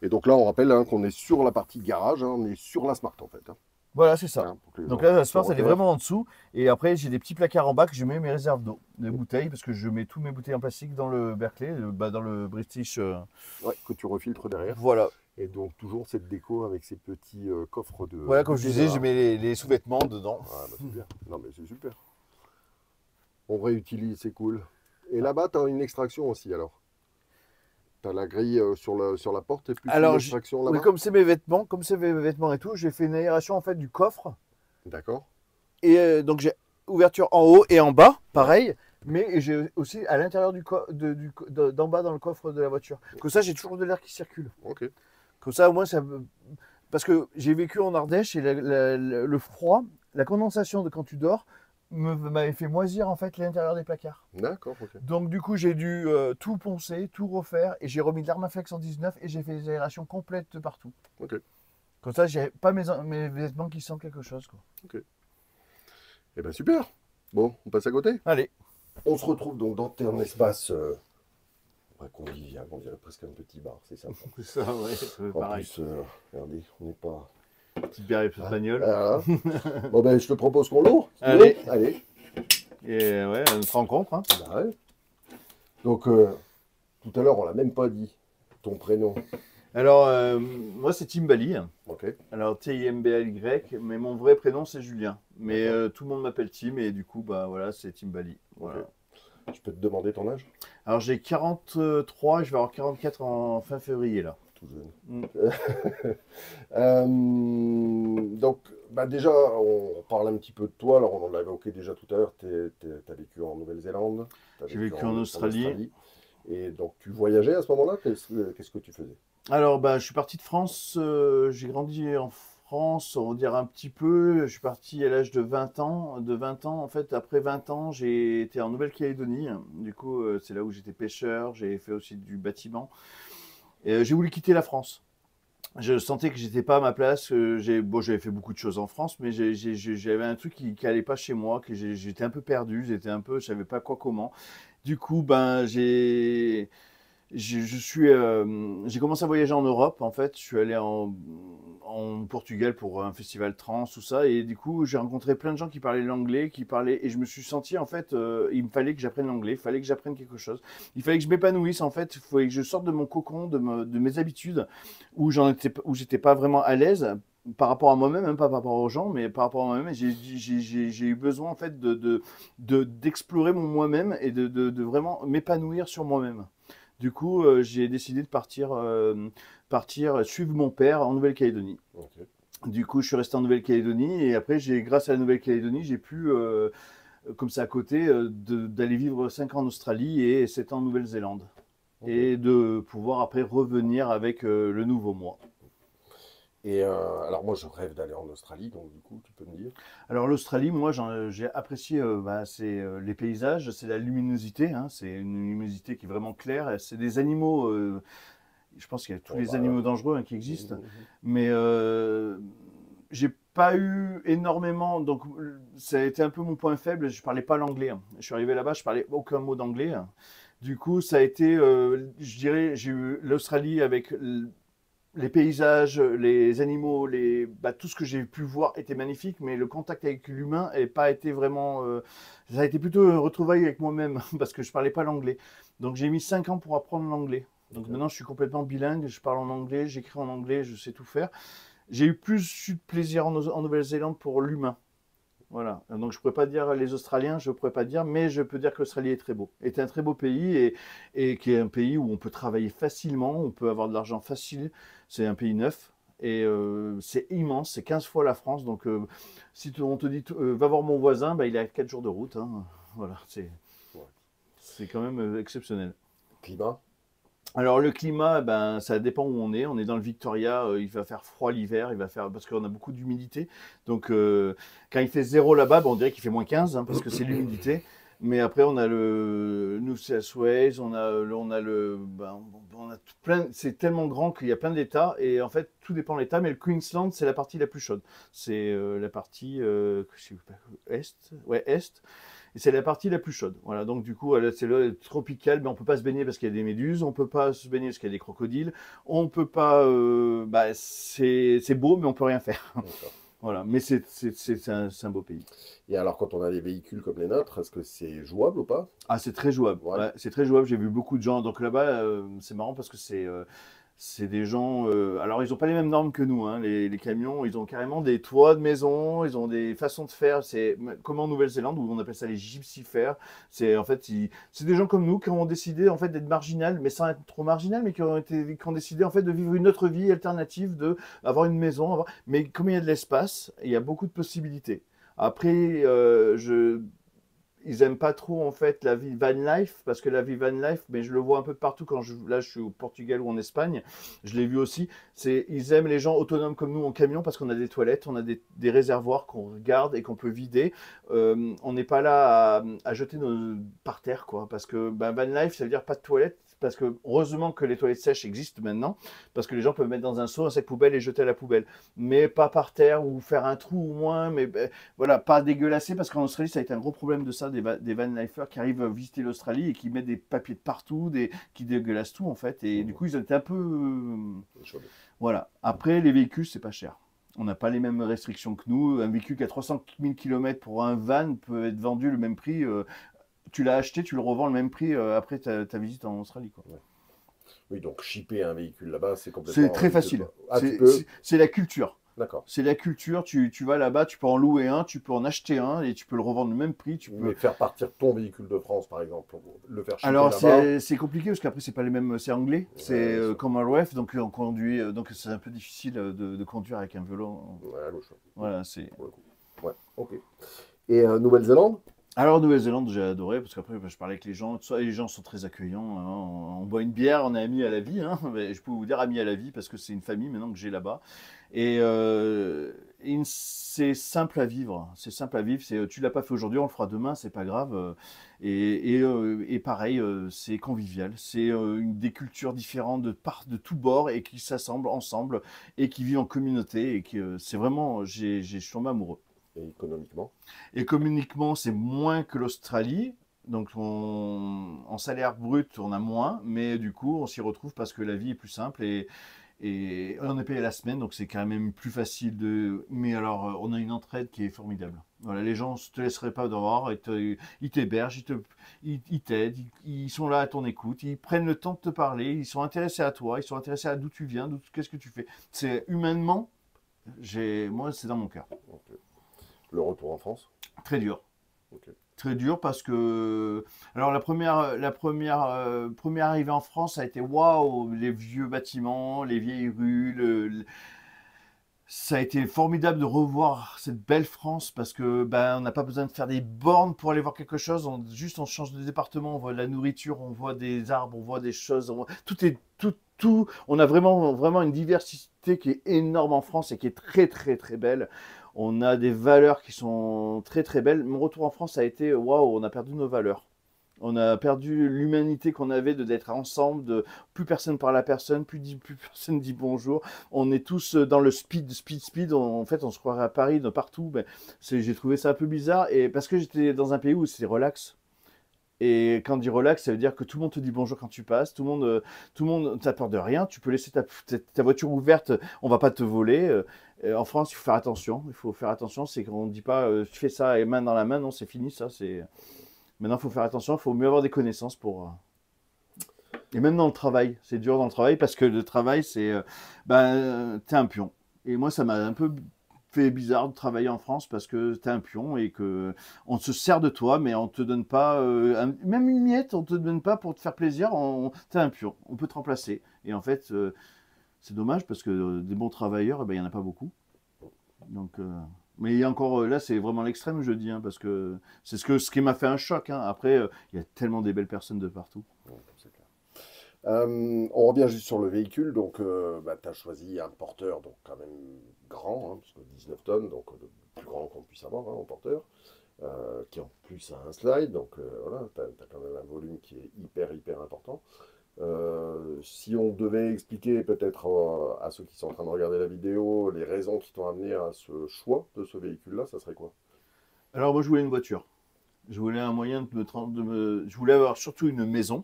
Et donc là on rappelle hein, qu'on est sur la partie garage, hein, on est sur la Smart en fait. Hein. Voilà, c'est ça. Hein, pour que les Donc gens là, la se Smart, elle est repèrent. vraiment en dessous. Et après, j'ai des petits placards en bas que je mets mes réserves d'eau, des bouteilles, parce que je mets tous mes bouteilles en plastique dans le Berkeley, dans le British. Ouais, que tu refiltres derrière. Voilà. Et donc toujours cette déco avec ces petits coffres de. Voilà, comme je disais, bouteilles je mets les sous-vêtements dedans. Ah bah c'est bien. Non mais c'est super. On réutilise, c'est cool. Et là-bas, tu as une extraction aussi alors. Tu as la grille sur la porte et plus Alors, une extraction oui, là-bas. comme c'est mes vêtements et tout, j'ai fait une aération en fait du coffre. D'accord. Et donc j'ai ouverture en haut et en bas, pareil. Mais j'ai aussi à l'intérieur d'en bas dans le coffre de la voiture. Comme ça, j'ai toujours de l'air qui circule. Ok. Comme ça, au moins, parce que j'ai vécu en Ardèche et le froid, la condensation de quand tu dors, m'avait fait moisir en fait l'intérieur des placards. D'accord, ok. Donc du coup, j'ai dû tout poncer, tout refaire et j'ai remis de l'Armaflex en 19 et j'ai fait des aérations complètes de partout. Ok. Comme ça, j'ai pas mes vêtements qui sentent quelque chose, quoi. Eh ben super. Bon, on passe à côté. Allez. On se retrouve donc dans un espace convivial, on dirait presque un petit bar, c'est sympa. Ça, ouais, c'est En pareil. plus, regardez, on n'est pas. Petite bière et espagnole. Voilà. Bon ben, je te propose qu'on l'ouvre. si tu Allez. veux. Allez. Et ouais, notre rencontre. Hein. Bah ouais. Donc, Tout à l'heure, on l'a même pas dit. Ton prénom. Alors, moi, c'est Timbali. Ok. Alors, T-I-M-B-A-Y, mais mon vrai prénom, c'est Julien. Mais D'accord. tout le monde m'appelle Tim, et du coup, bah voilà, c'est Timbali. Ok. Voilà. Je peux te demander ton âge? Alors, j'ai 43, je vais avoir 44 en fin février, là. Tout jeune. Mm. Donc, bah déjà, on parle un petit peu de toi. Alors, on l'a évoqué déjà tout à l'heure. Tu as vécu en Nouvelle-Zélande, tu as J'ai vécu vécu en en Australie. Australie. Et donc, tu voyageais à ce moment-là? Qu'est-ce que tu faisais? Alors, bah, je suis parti de France, j'ai grandi en France, on va dire un petit peu. Je suis parti à l'âge de 20 ans. De 20 ans, en fait, après 20 ans, j'ai été en Nouvelle-Calédonie. Du coup, c'est là où j'étais pêcheur, j'ai fait aussi du bâtiment. Et j'ai voulu quitter la France. Je sentais que j'étais pas à ma place. J'avais fait beaucoup de choses en France, mais j'avais un truc qui allait pas chez moi, que j'étais un peu perdu, je savais pas quoi comment. Du coup, ben j'ai commencé à voyager en Europe. En fait, je suis allé en Portugal pour un festival trans, tout ça, et du coup, j'ai rencontré plein de gens qui parlaient l'anglais, et je me suis senti en fait, il me fallait que j'apprenne l'anglais, il fallait que j'apprenne quelque chose, il fallait que je m'épanouisse en fait, il fallait que je sorte de mon cocon, de mes habitudes, où j'étais pas vraiment à l'aise par rapport à moi-même, même pas par rapport aux gens, mais par rapport à moi-même. Et j'ai eu besoin en fait d'explorer mon moi-même et de vraiment m'épanouir sur moi-même. Du coup, j'ai décidé de partir suivre mon père en Nouvelle-Calédonie. Ok. Du coup, je suis resté en Nouvelle-Calédonie et après, grâce à la Nouvelle-Calédonie, j'ai pu, comme ça à côté, d'aller vivre 5 ans en Australie et 7 ans en Nouvelle-Zélande. Ok. Et de pouvoir après revenir avec le nouveau moi. Et alors, moi, je rêve d'aller en Australie, donc du coup, tu peux me dire? Alors l'Australie, moi j'ai apprécié c'est les paysages, c'est la luminosité, hein, c'est une luminosité qui est vraiment claire. C'est des animaux, je pense qu'il y a tous Bon, les bah, animaux dangereux hein, qui existent, mhm. mais j'ai pas eu énormément, donc ça a été un peu mon point faible. Je parlais pas l'anglais, hein. Je suis arrivé là-bas, je parlais aucun mot d'anglais, hein. Du coup, ça a été, je dirais, j'ai eu l'Australie avec les paysages, les animaux, tout ce que j'ai pu voir était magnifique, mais le contact avec l'humain n'a pas été vraiment. Ça a été plutôt un retrouvaille avec moi-même, parce que je ne parlais pas l'anglais. Donc j'ai mis 5 ans pour apprendre l'anglais. Donc Ok. maintenant je suis complètement bilingue, je parle en anglais, j'écris en anglais, je sais tout faire. J'ai eu plus de plaisir en Nouvelle-Zélande pour l'humain. Voilà. Donc je ne pourrais pas dire les Australiens, je ne pourrais pas dire, mais je peux dire que l'Australie est très beau. Est un très beau pays et qui est un pays où on peut travailler facilement, on peut avoir de l'argent facile. C'est un pays neuf et c'est immense, c'est 15 fois la France. Donc si on te dit va voir mon voisin, bah, il est à 4 jours de route, hein. Voilà, Ouais. c'est quand même exceptionnel. Climat? Alors le climat, ben, ça dépend où on est. On est dans le Victoria, il va faire froid l'hiver, parce qu'on a beaucoup d'humidité. Donc quand il fait 0 là-bas, ben, on dirait qu'il fait -15 hein, parce que c'est l'humidité. Mais après on a le New South Wales, on a plein. C'est tellement grand qu'il y a plein d'États et en fait tout dépend de l'État. Mais le Queensland c'est la partie la plus chaude. C'est la partie je sais pas, est. Et c'est la partie la plus chaude. Voilà, donc du coup, c'est le tropical, mais on peut pas se baigner parce qu'il y a des méduses, on peut pas se baigner parce qu'il y a des crocodiles, on peut pas. C'est beau, mais on peut rien faire. D'accord. Voilà, mais c'est un beau pays. Et alors, quand on a des véhicules comme les nôtres, est-ce que c'est jouable ou pas? Ah, c'est très jouable. Ouais. Ouais, c'est très jouable. J'ai vu beaucoup de gens. Donc là-bas, c'est marrant parce que c'est des gens. Alors, ils n'ont pas les mêmes normes que nous, hein. Les camions, ils ont carrément des toits de maison, ils ont des façons de faire. C'est comme en Nouvelle-Zélande où on appelle ça les gypsifères. C'est en fait, c'est des gens comme nous qui ont décidé en fait d'être marginal, mais sans être trop marginal, mais qui ont décidé en fait de vivre une autre vie alternative, de avoir une maison. Mais comme il y a de l'espace, il y a beaucoup de possibilités. Après, ils aiment pas trop en fait la vie van life parce que la vie van life, mais je le vois un peu de partout là je suis au Portugal ou en Espagne, je l'ai vu aussi. Ils aiment les gens autonomes comme nous en camion parce qu'on a des toilettes, on a des réservoirs qu'on regarde et qu'on peut vider. On n'est pas là à jeter par terre quoi, parce que van life ça veut dire pas de toilettes. Parce que heureusement que les toilettes sèches existent maintenant, parce que les gens peuvent mettre dans un seau un sac poubelle et jeter à la poubelle, mais pas par terre ou faire un trou au moins, mais voilà, pas dégueulasser, parce qu'en Australie, ça a été un gros problème de ça, des van lifers qui arrivent visiter l'Australie et qui mettent des papiers de partout, qui dégueulassent tout en fait. Et du coup, ils ont été un peu. Voilà. Après, les véhicules, c'est pas cher. On n'a pas les mêmes restrictions que nous. Un véhicule qui a 300 000 km pour un van peut être vendu le même prix. Tu l'as acheté, tu le revends le même prix après ta visite en Australie, quoi. Ouais. Oui, donc shipper un véhicule là-bas, c'est C'est complètement très ridicule, facile. quoi. Ah, tu peux? C'est la culture. D'accord. C'est la culture, tu vas là-bas, tu peux en louer un, tu peux en acheter un et tu peux le revendre le même prix. Tu Mais peux... faire partir ton véhicule de France, par exemple, le faire shipper Alors là-bas, c'est compliqué parce qu'après c'est pas les mêmes, c'est anglais, c'est ouais, bien sûr. Commonwealth, donc on conduit, donc c'est un peu difficile de conduire avec un vélo. Ouais, le choix, Voilà, c'est. pour le coup. Ouais, ok. Et Nouvelle-Zélande? Alors Nouvelle-Zélande, j'ai adoré parce qu'après bah, je parlais avec les gens, tout ça, et les gens sont très accueillants, hein. On boit une bière, on est amis à la vie, hein. Mais je peux vous dire amis à la vie parce que c'est une famille maintenant que j'ai là-bas. Et c'est simple à vivre, c'est simple à vivre. C'est tu l'as pas fait aujourd'hui, on le fera demain, c'est pas grave. Et pareil, c'est convivial, c'est des cultures différentes de tous bords et qui s'assemblent ensemble et qui vivent en communauté et que c'est vraiment, je suis tombé amoureux. Et économiquement? Économiquement, c'est moins que l'Australie. Donc, en salaire brut, on a moins, mais du coup, on s'y retrouve parce que la vie est plus simple et on est payé la semaine, donc c'est quand même plus facile de. Mais alors, on a une entraide qui est formidable. Voilà, les gens ne te laisseraient pas dehors, ils t'hébergent, ils t'aident, ils sont là à ton écoute, ils prennent le temps de te parler, ils sont intéressés à toi, ils sont intéressés à d'où tu viens, qu'est-ce que tu fais. C'est humainement, moi, c'est dans mon cœur. Ok. Le retour en France? Très dur. Ok. Très dur parce que alors première arrivée en France ça a été waouh, les vieux bâtiments, les vieilles rues, ça a été formidable de revoir cette belle France parce que ben on n'a pas besoin de faire des bornes pour aller voir quelque chose, juste on change de département, on voit de la nourriture, on voit des arbres, on voit des choses, tout est tout, on a vraiment une diversité qui est énorme en France et qui est très très très belle. On a des valeurs qui sont très très belles. Mon retour en France a été waouh, on a perdu nos valeurs. On a perdu l'humanité qu'on avait d'être ensemble, de plus personne parle à personne, plus personne dit bonjour. On est tous dans le speed. En fait, on se croirait à Paris, de partout. Ben, j'ai trouvé ça un peu bizarre et parce que j'étais dans un pays où c'est relax. Et quand on dit relax, ça veut dire que tout le monde te dit bonjour quand tu passes, tout le monde, t'as peur de rien, tu peux laisser ta voiture ouverte, on va pas te voler. En France, il faut faire attention. Il faut faire attention, c'est qu'on ne dit pas tu fais ça et main dans la main, non, c'est fini, ça. C'est maintenant, il faut faire attention, il faut mieux avoir des connaissances pour. Et même dans le travail, c'est dur dans le travail parce que le travail, c'est t'es un pion. Et moi, ça m'a un peu fait bizarre de travailler en France parce que t'es un pion et que on se sert de toi, mais on te donne pas même une miette, on te donne pas pour te faire plaisir. T'es un pion, on peut te remplacer. Et en fait, c'est dommage parce que des bons travailleurs, il y en a pas beaucoup. Donc, mais il y a encore là, c'est vraiment l'extrême, je dis, hein, parce que c'est ce qui m'a fait un choc, hein. Après, il y a tellement des belles personnes de partout. Ouais, c'est clair. On revient juste sur le véhicule. Donc, tu as choisi un porteur, donc quand même grand, hein, parce que 19 tonnes, donc le plus grand qu'on puisse avoir hein, en porteur, qui en plus a un slide. Donc, voilà, tu as quand même un volume qui est hyper important. Si on devait expliquer peut-être à ceux qui sont en train de regarder la vidéo les raisons qui t'ont amené à ce choix de ce véhicule-là, ça serait quoi? Alors moi, je voulais une voiture. Je voulais un moyen je voulais avoir surtout une maison.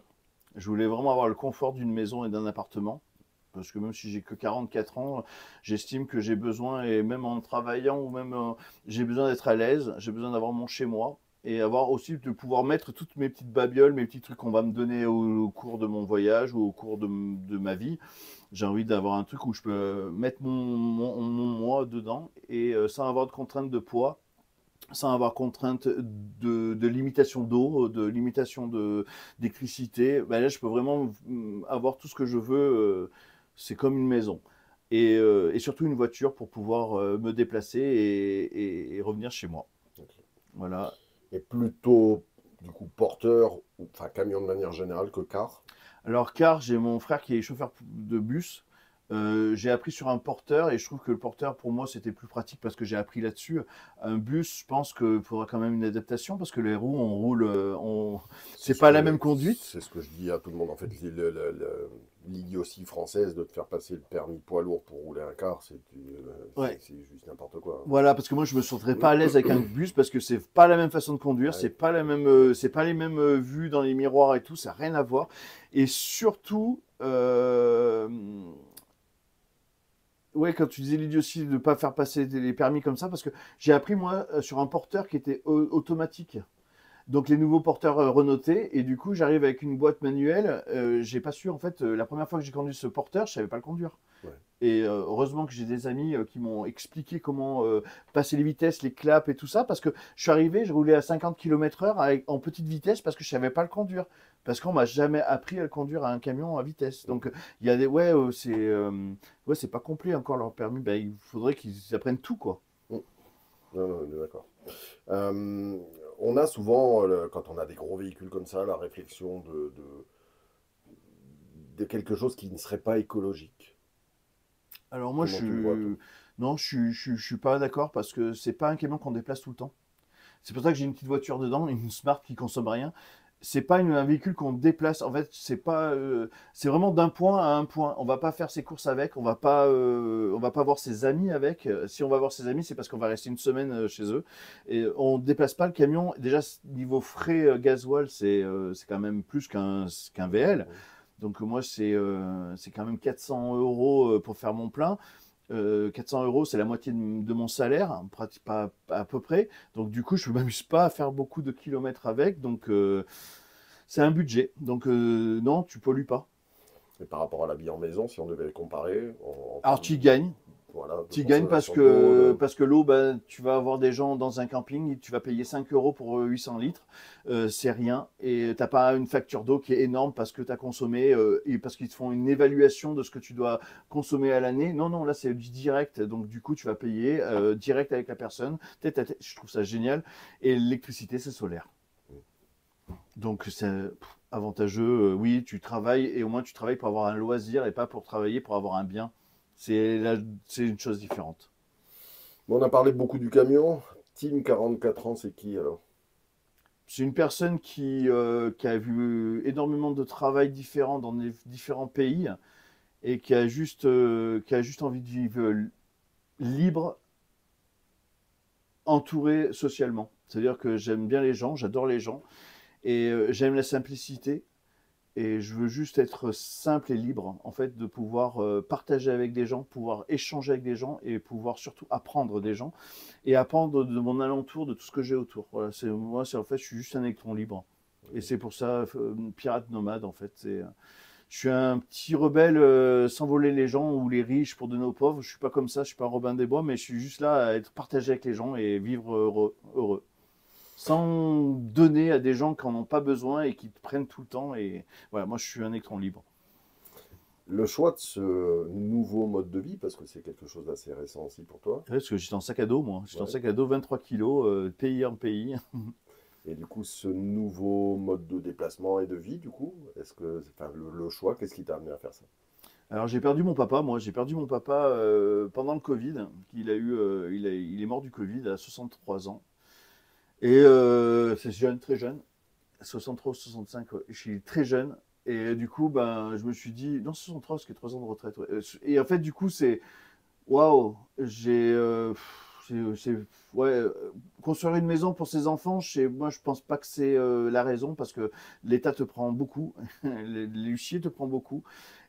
Je voulais vraiment avoir le confort d'une maison et d'un appartement. Parce que même si j'ai que 44 ans, j'estime que j'ai besoin, et même en travaillant, ou même j'ai besoin d'être à l'aise, j'ai besoin d'avoir mon chez moi, et avoir aussi de pouvoir mettre toutes mes petites babioles, mes petits trucs qu'on va me donner au cours de mon voyage ou au cours de ma vie. J'ai envie d'avoir un truc où je peux mettre mon moi dedans, et sans avoir de contrainte de poids, sans avoir contrainte de limitation d'eau, de limitation d'électricité. Ben là, je peux vraiment avoir tout ce que je veux. C'est comme une maison. Et surtout une voiture pour pouvoir me déplacer et revenir chez moi. Ok. Voilà. Et plutôt, du coup, porteur, enfin camion de manière générale que car. Alors, car j'ai mon frère qui est chauffeur de bus. J'ai appris sur un porteur et je trouve que le porteur pour moi c'était plus pratique parce que j'ai appris là-dessus. Un bus, je pense qu'il faudra quand même une adaptation parce que les roues, on roule, C'est c'est ce pas la même que, conduite. c'est ce que je dis à tout le monde. En fait, l'idiotie française de te faire passer le permis poids lourd pour rouler un car, Ouais. c'est juste n'importe quoi. Voilà, parce que moi je me sentirais pas à l'aise avec un bus parce que c'est pas la même façon de conduire, Ouais. c'est pas les mêmes vues dans les miroirs et tout, ça n'a rien à voir. Et surtout, ouais, quand tu disais l'idiotie de ne pas faire passer les permis comme ça, parce que j'ai appris moi sur un porteur qui était automatique. Donc les nouveaux porteurs Renaultais, et du coup j'arrive avec une boîte manuelle. J'ai pas su en fait, la première fois que j'ai conduit ce porteur, je savais pas le conduire. Ouais. Et heureusement que j'ai des amis qui m'ont expliqué comment passer les vitesses, les claps et tout ça, parce que je suis arrivé, je roulais à 50 km/h en petite vitesse parce que je savais pas le conduire. Parce qu'on m'a jamais appris à le conduire à un camion à vitesse. Donc il y a des ouais, c'est pas complet encore leur permis. Ben, il faudrait qu'ils apprennent tout quoi. Mm. Non, non, on est d'accord. On a souvent, quand on a des gros véhicules comme ça, la réflexion de quelque chose qui ne serait pas écologique. Alors moi, Comment tu le vois, toi? non, je suis pas d'accord parce que c'est pas un camion qu'on déplace tout le temps. C'est pour ça que j'ai une petite voiture dedans, une Smart qui consomme rien. C'est pas un véhicule qu'on déplace. En fait, c'est pas, c'est vraiment d'un point à un point. On va pas faire ses courses avec, on va pas voir ses amis avec. Si on va voir ses amis, c'est parce qu'on va rester une semaine chez eux. Et on déplace pas le camion. Déjà, niveau frais gasoil, c'est quand même plus qu'un VL. Mm. Donc moi, c'est quand même 400 euros pour faire mon plein. 400 euros, c'est la moitié de mon salaire, hein, pas à peu près. Donc du coup, je ne m'amuse pas à faire beaucoup de kilomètres avec. Donc c'est un budget. Donc non, tu pollues pas. Et par rapport à la vie en maison, si on devait les comparer, en Alors termes tu y gagnes. voilà, de Tu y gagnes consommation d'eau, parce que l'eau, ben, tu vas avoir des gens dans un camping, tu vas payer 5 euros pour 800 litres, c'est rien. Et tu n'as pas une facture d'eau qui est énorme parce que tu as consommé et parce qu'ils te font une évaluation de ce que tu dois consommer à l'année. Non, non, là c'est du direct. Donc du coup, tu vas payer direct avec la personne. Tête à tête. Je trouve ça génial. Et l'électricité, c'est solaire. Donc c'est avantageux. Oui, tu travailles et au moins tu travailles pour avoir un loisir et pas pour travailler pour avoir un bien. C'est une chose différente. bon, on a parlé beaucoup du camion. Team 44 ans, c'est qui alors? C'est une personne qui a vu énormément de travail différent dans les différents pays et qui a juste envie de vivre libre, entouré socialement. C'est-à-dire que j'aime bien les gens, j'adore les gens et j'aime la simplicité. Et je veux juste être simple et libre, en fait, de pouvoir partager avec des gens, pouvoir échanger avec des gens et pouvoir surtout apprendre des gens et apprendre de mon alentour, de tout ce que j'ai autour. Voilà, moi, c'est en fait, je suis juste un électron libre. Et c'est pour ça, pirate nomade, en fait. Je suis un petit rebelle sans voler les gens ou les riches pour donner aux pauvres. Je suis pas comme ça, je suis pas un Robin des Bois, mais je suis juste là à être partagé avec les gens et vivre heureux sans donner à des gens qui n'en ont pas besoin et qui te prennent tout le temps. Et voilà, moi je suis un électron libre. Le choix de ce nouveau mode de vie, parce que c'est quelque chose d'assez récent aussi pour toi, Ouais, parce que j'étais en sac à dos, moi. J'étais en ouais. sac à dos 23 kilos, pays en pays. Et du coup, ce nouveau mode de déplacement et de vie, du coup, enfin, le choix, qu'est-ce qui t'a amené à faire ça? Alors j'ai perdu mon papa, moi. J'ai perdu mon papa pendant le Covid. Il est mort du Covid à 63 ans. Et c'est jeune, très jeune. 63 ou 65, ouais. Je suis très jeune. Et du coup, ben, je me suis dit, non, 63, parce qu'il y a 3 ans de retraite. Ouais. Et en fait, du coup, c'est, waouh, ouais, construire une maison pour ses enfants, moi je pense pas que c'est la raison parce que l'État te prend beaucoup, l'huissier te prend beaucoup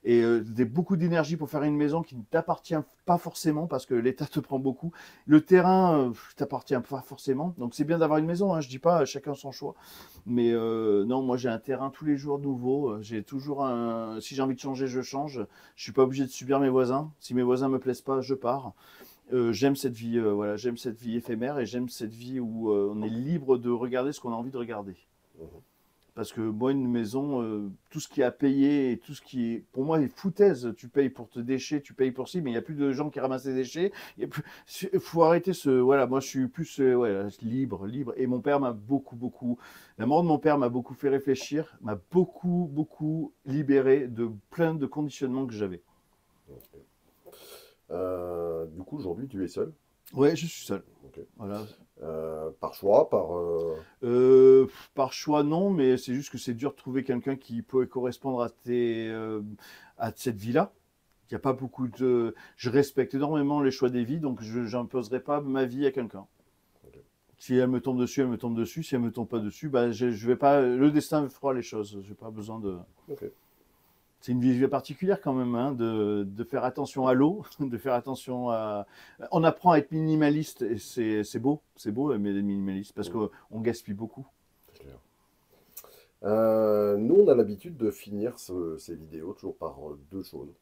et beaucoup d'énergie pour faire une maison qui ne t'appartient pas forcément parce que l'État te prend beaucoup. Le terrain t'appartient pas forcément, donc c'est bien d'avoir une maison, hein, je dis pas chacun son choix, mais non, moi j'ai un terrain tous les jours nouveau, j'ai toujours un, si j'ai envie de changer, je change. Je suis pas obligé de subir mes voisins. Si mes voisins me plaisent pas, je pars. J'aime cette vie, voilà, j'aime cette vie éphémère et j'aime cette vie où on est libre de regarder ce qu'on a envie de regarder. Mhm. Parce que moi, une maison, tout ce qui est à payer et tout ce qui est, pour moi, est foutaise. Tu payes pour tes déchets, tu payes pour ci, mais il n'y a plus de gens qui ramassent les déchets. Il faut arrêter ce, voilà, moi, je suis plus, ouais, libre, libre. Et mon père m'a beaucoup, la mort de mon père m'a beaucoup fait réfléchir, m'a beaucoup libéré de plein de conditionnements que j'avais. Ok. Du coup, aujourd'hui, tu es seul. Ouais, je suis seul. Ok. Voilà. Par choix, Par choix, non, mais c'est juste que c'est dur de trouver quelqu'un qui peut correspondre à cette vie-là. Il y a pas beaucoup de. Je respecte énormément les choix des vies, donc je n'imposerai pas ma vie à quelqu'un. Ok. Si elle me tombe dessus, elle me tombe dessus. Si elle me tombe pas dessus, bah, je vais pas. Le destin fera les choses. J'ai pas besoin de. Ok. C'est une vie particulière quand même, hein, de faire attention à l'eau, de faire attention à. On apprend à être minimaliste et c'est beau, mais être minimaliste parce Mhm. qu'on gaspille beaucoup. C'est clair. Nous, on a l'habitude de finir ces vidéos toujours par deux choses.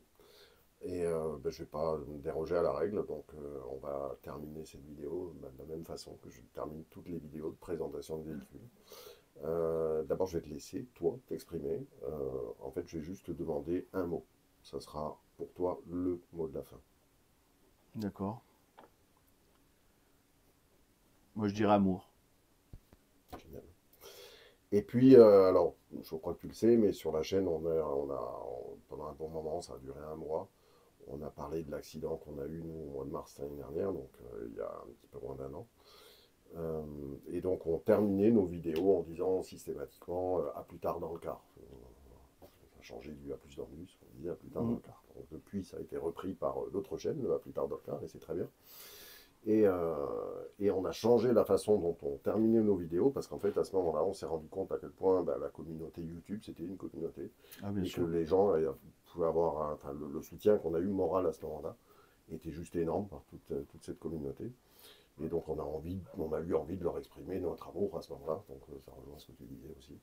Et ben, je ne vais pas déroger à la règle, donc on va terminer cette vidéo de la même façon que je termine toutes les vidéos de présentation de véhicules. D'abord, je vais te laisser, toi, t'exprimer. En fait, je vais juste te demander un mot. Ça sera pour toi le mot de la fin. D'accord. Moi, je dirais amour. Génial. Et puis, alors, je crois que tu le sais, mais sur la chaîne, pendant un bon moment, ça a duré un mois. On a parlé de l'accident qu'on a eu, nous, au mois de mars l'année dernière, donc il y a un petit peu moins d'un an. Et donc, on terminait nos vidéos en disant systématiquement à plus tard dans le car. Ça a changé du à plus dans le bus, on disait à plus tard dans Mm. le car. Donc, depuis, ça a été repris par d'autres chaînes, le à plus tard dans le car, et c'est très bien. Et on a changé la façon dont on terminait nos vidéos parce qu'en fait, à ce moment-là, on s'est rendu compte à quel point bah, la communauté YouTube, c'était une communauté Ah, bien et que sûr. les gens pouvaient avoir enfin, le soutien qu'on a eu moral à ce moment-là était juste énorme par toute cette communauté. Et donc, on a eu envie de leur exprimer notre amour à ce moment-là. Donc, ça rejoint ce que tu disais aussi.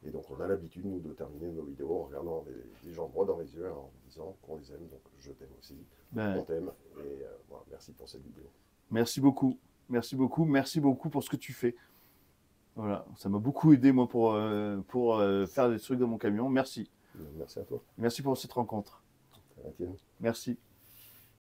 Et donc, on a l'habitude, nous, de terminer nos vidéos en regardant les gens droit dans les yeux, en disant qu'on les aime. Donc, je t'aime aussi, on Ben, t'aime. Et voilà, merci pour cette vidéo. merci beaucoup. Merci beaucoup. Merci beaucoup pour ce que tu fais. Voilà, ça m'a beaucoup aidé, moi, pour faire des trucs dans mon camion. Merci. Merci à toi. Merci pour cette rencontre. À la tienne. Merci.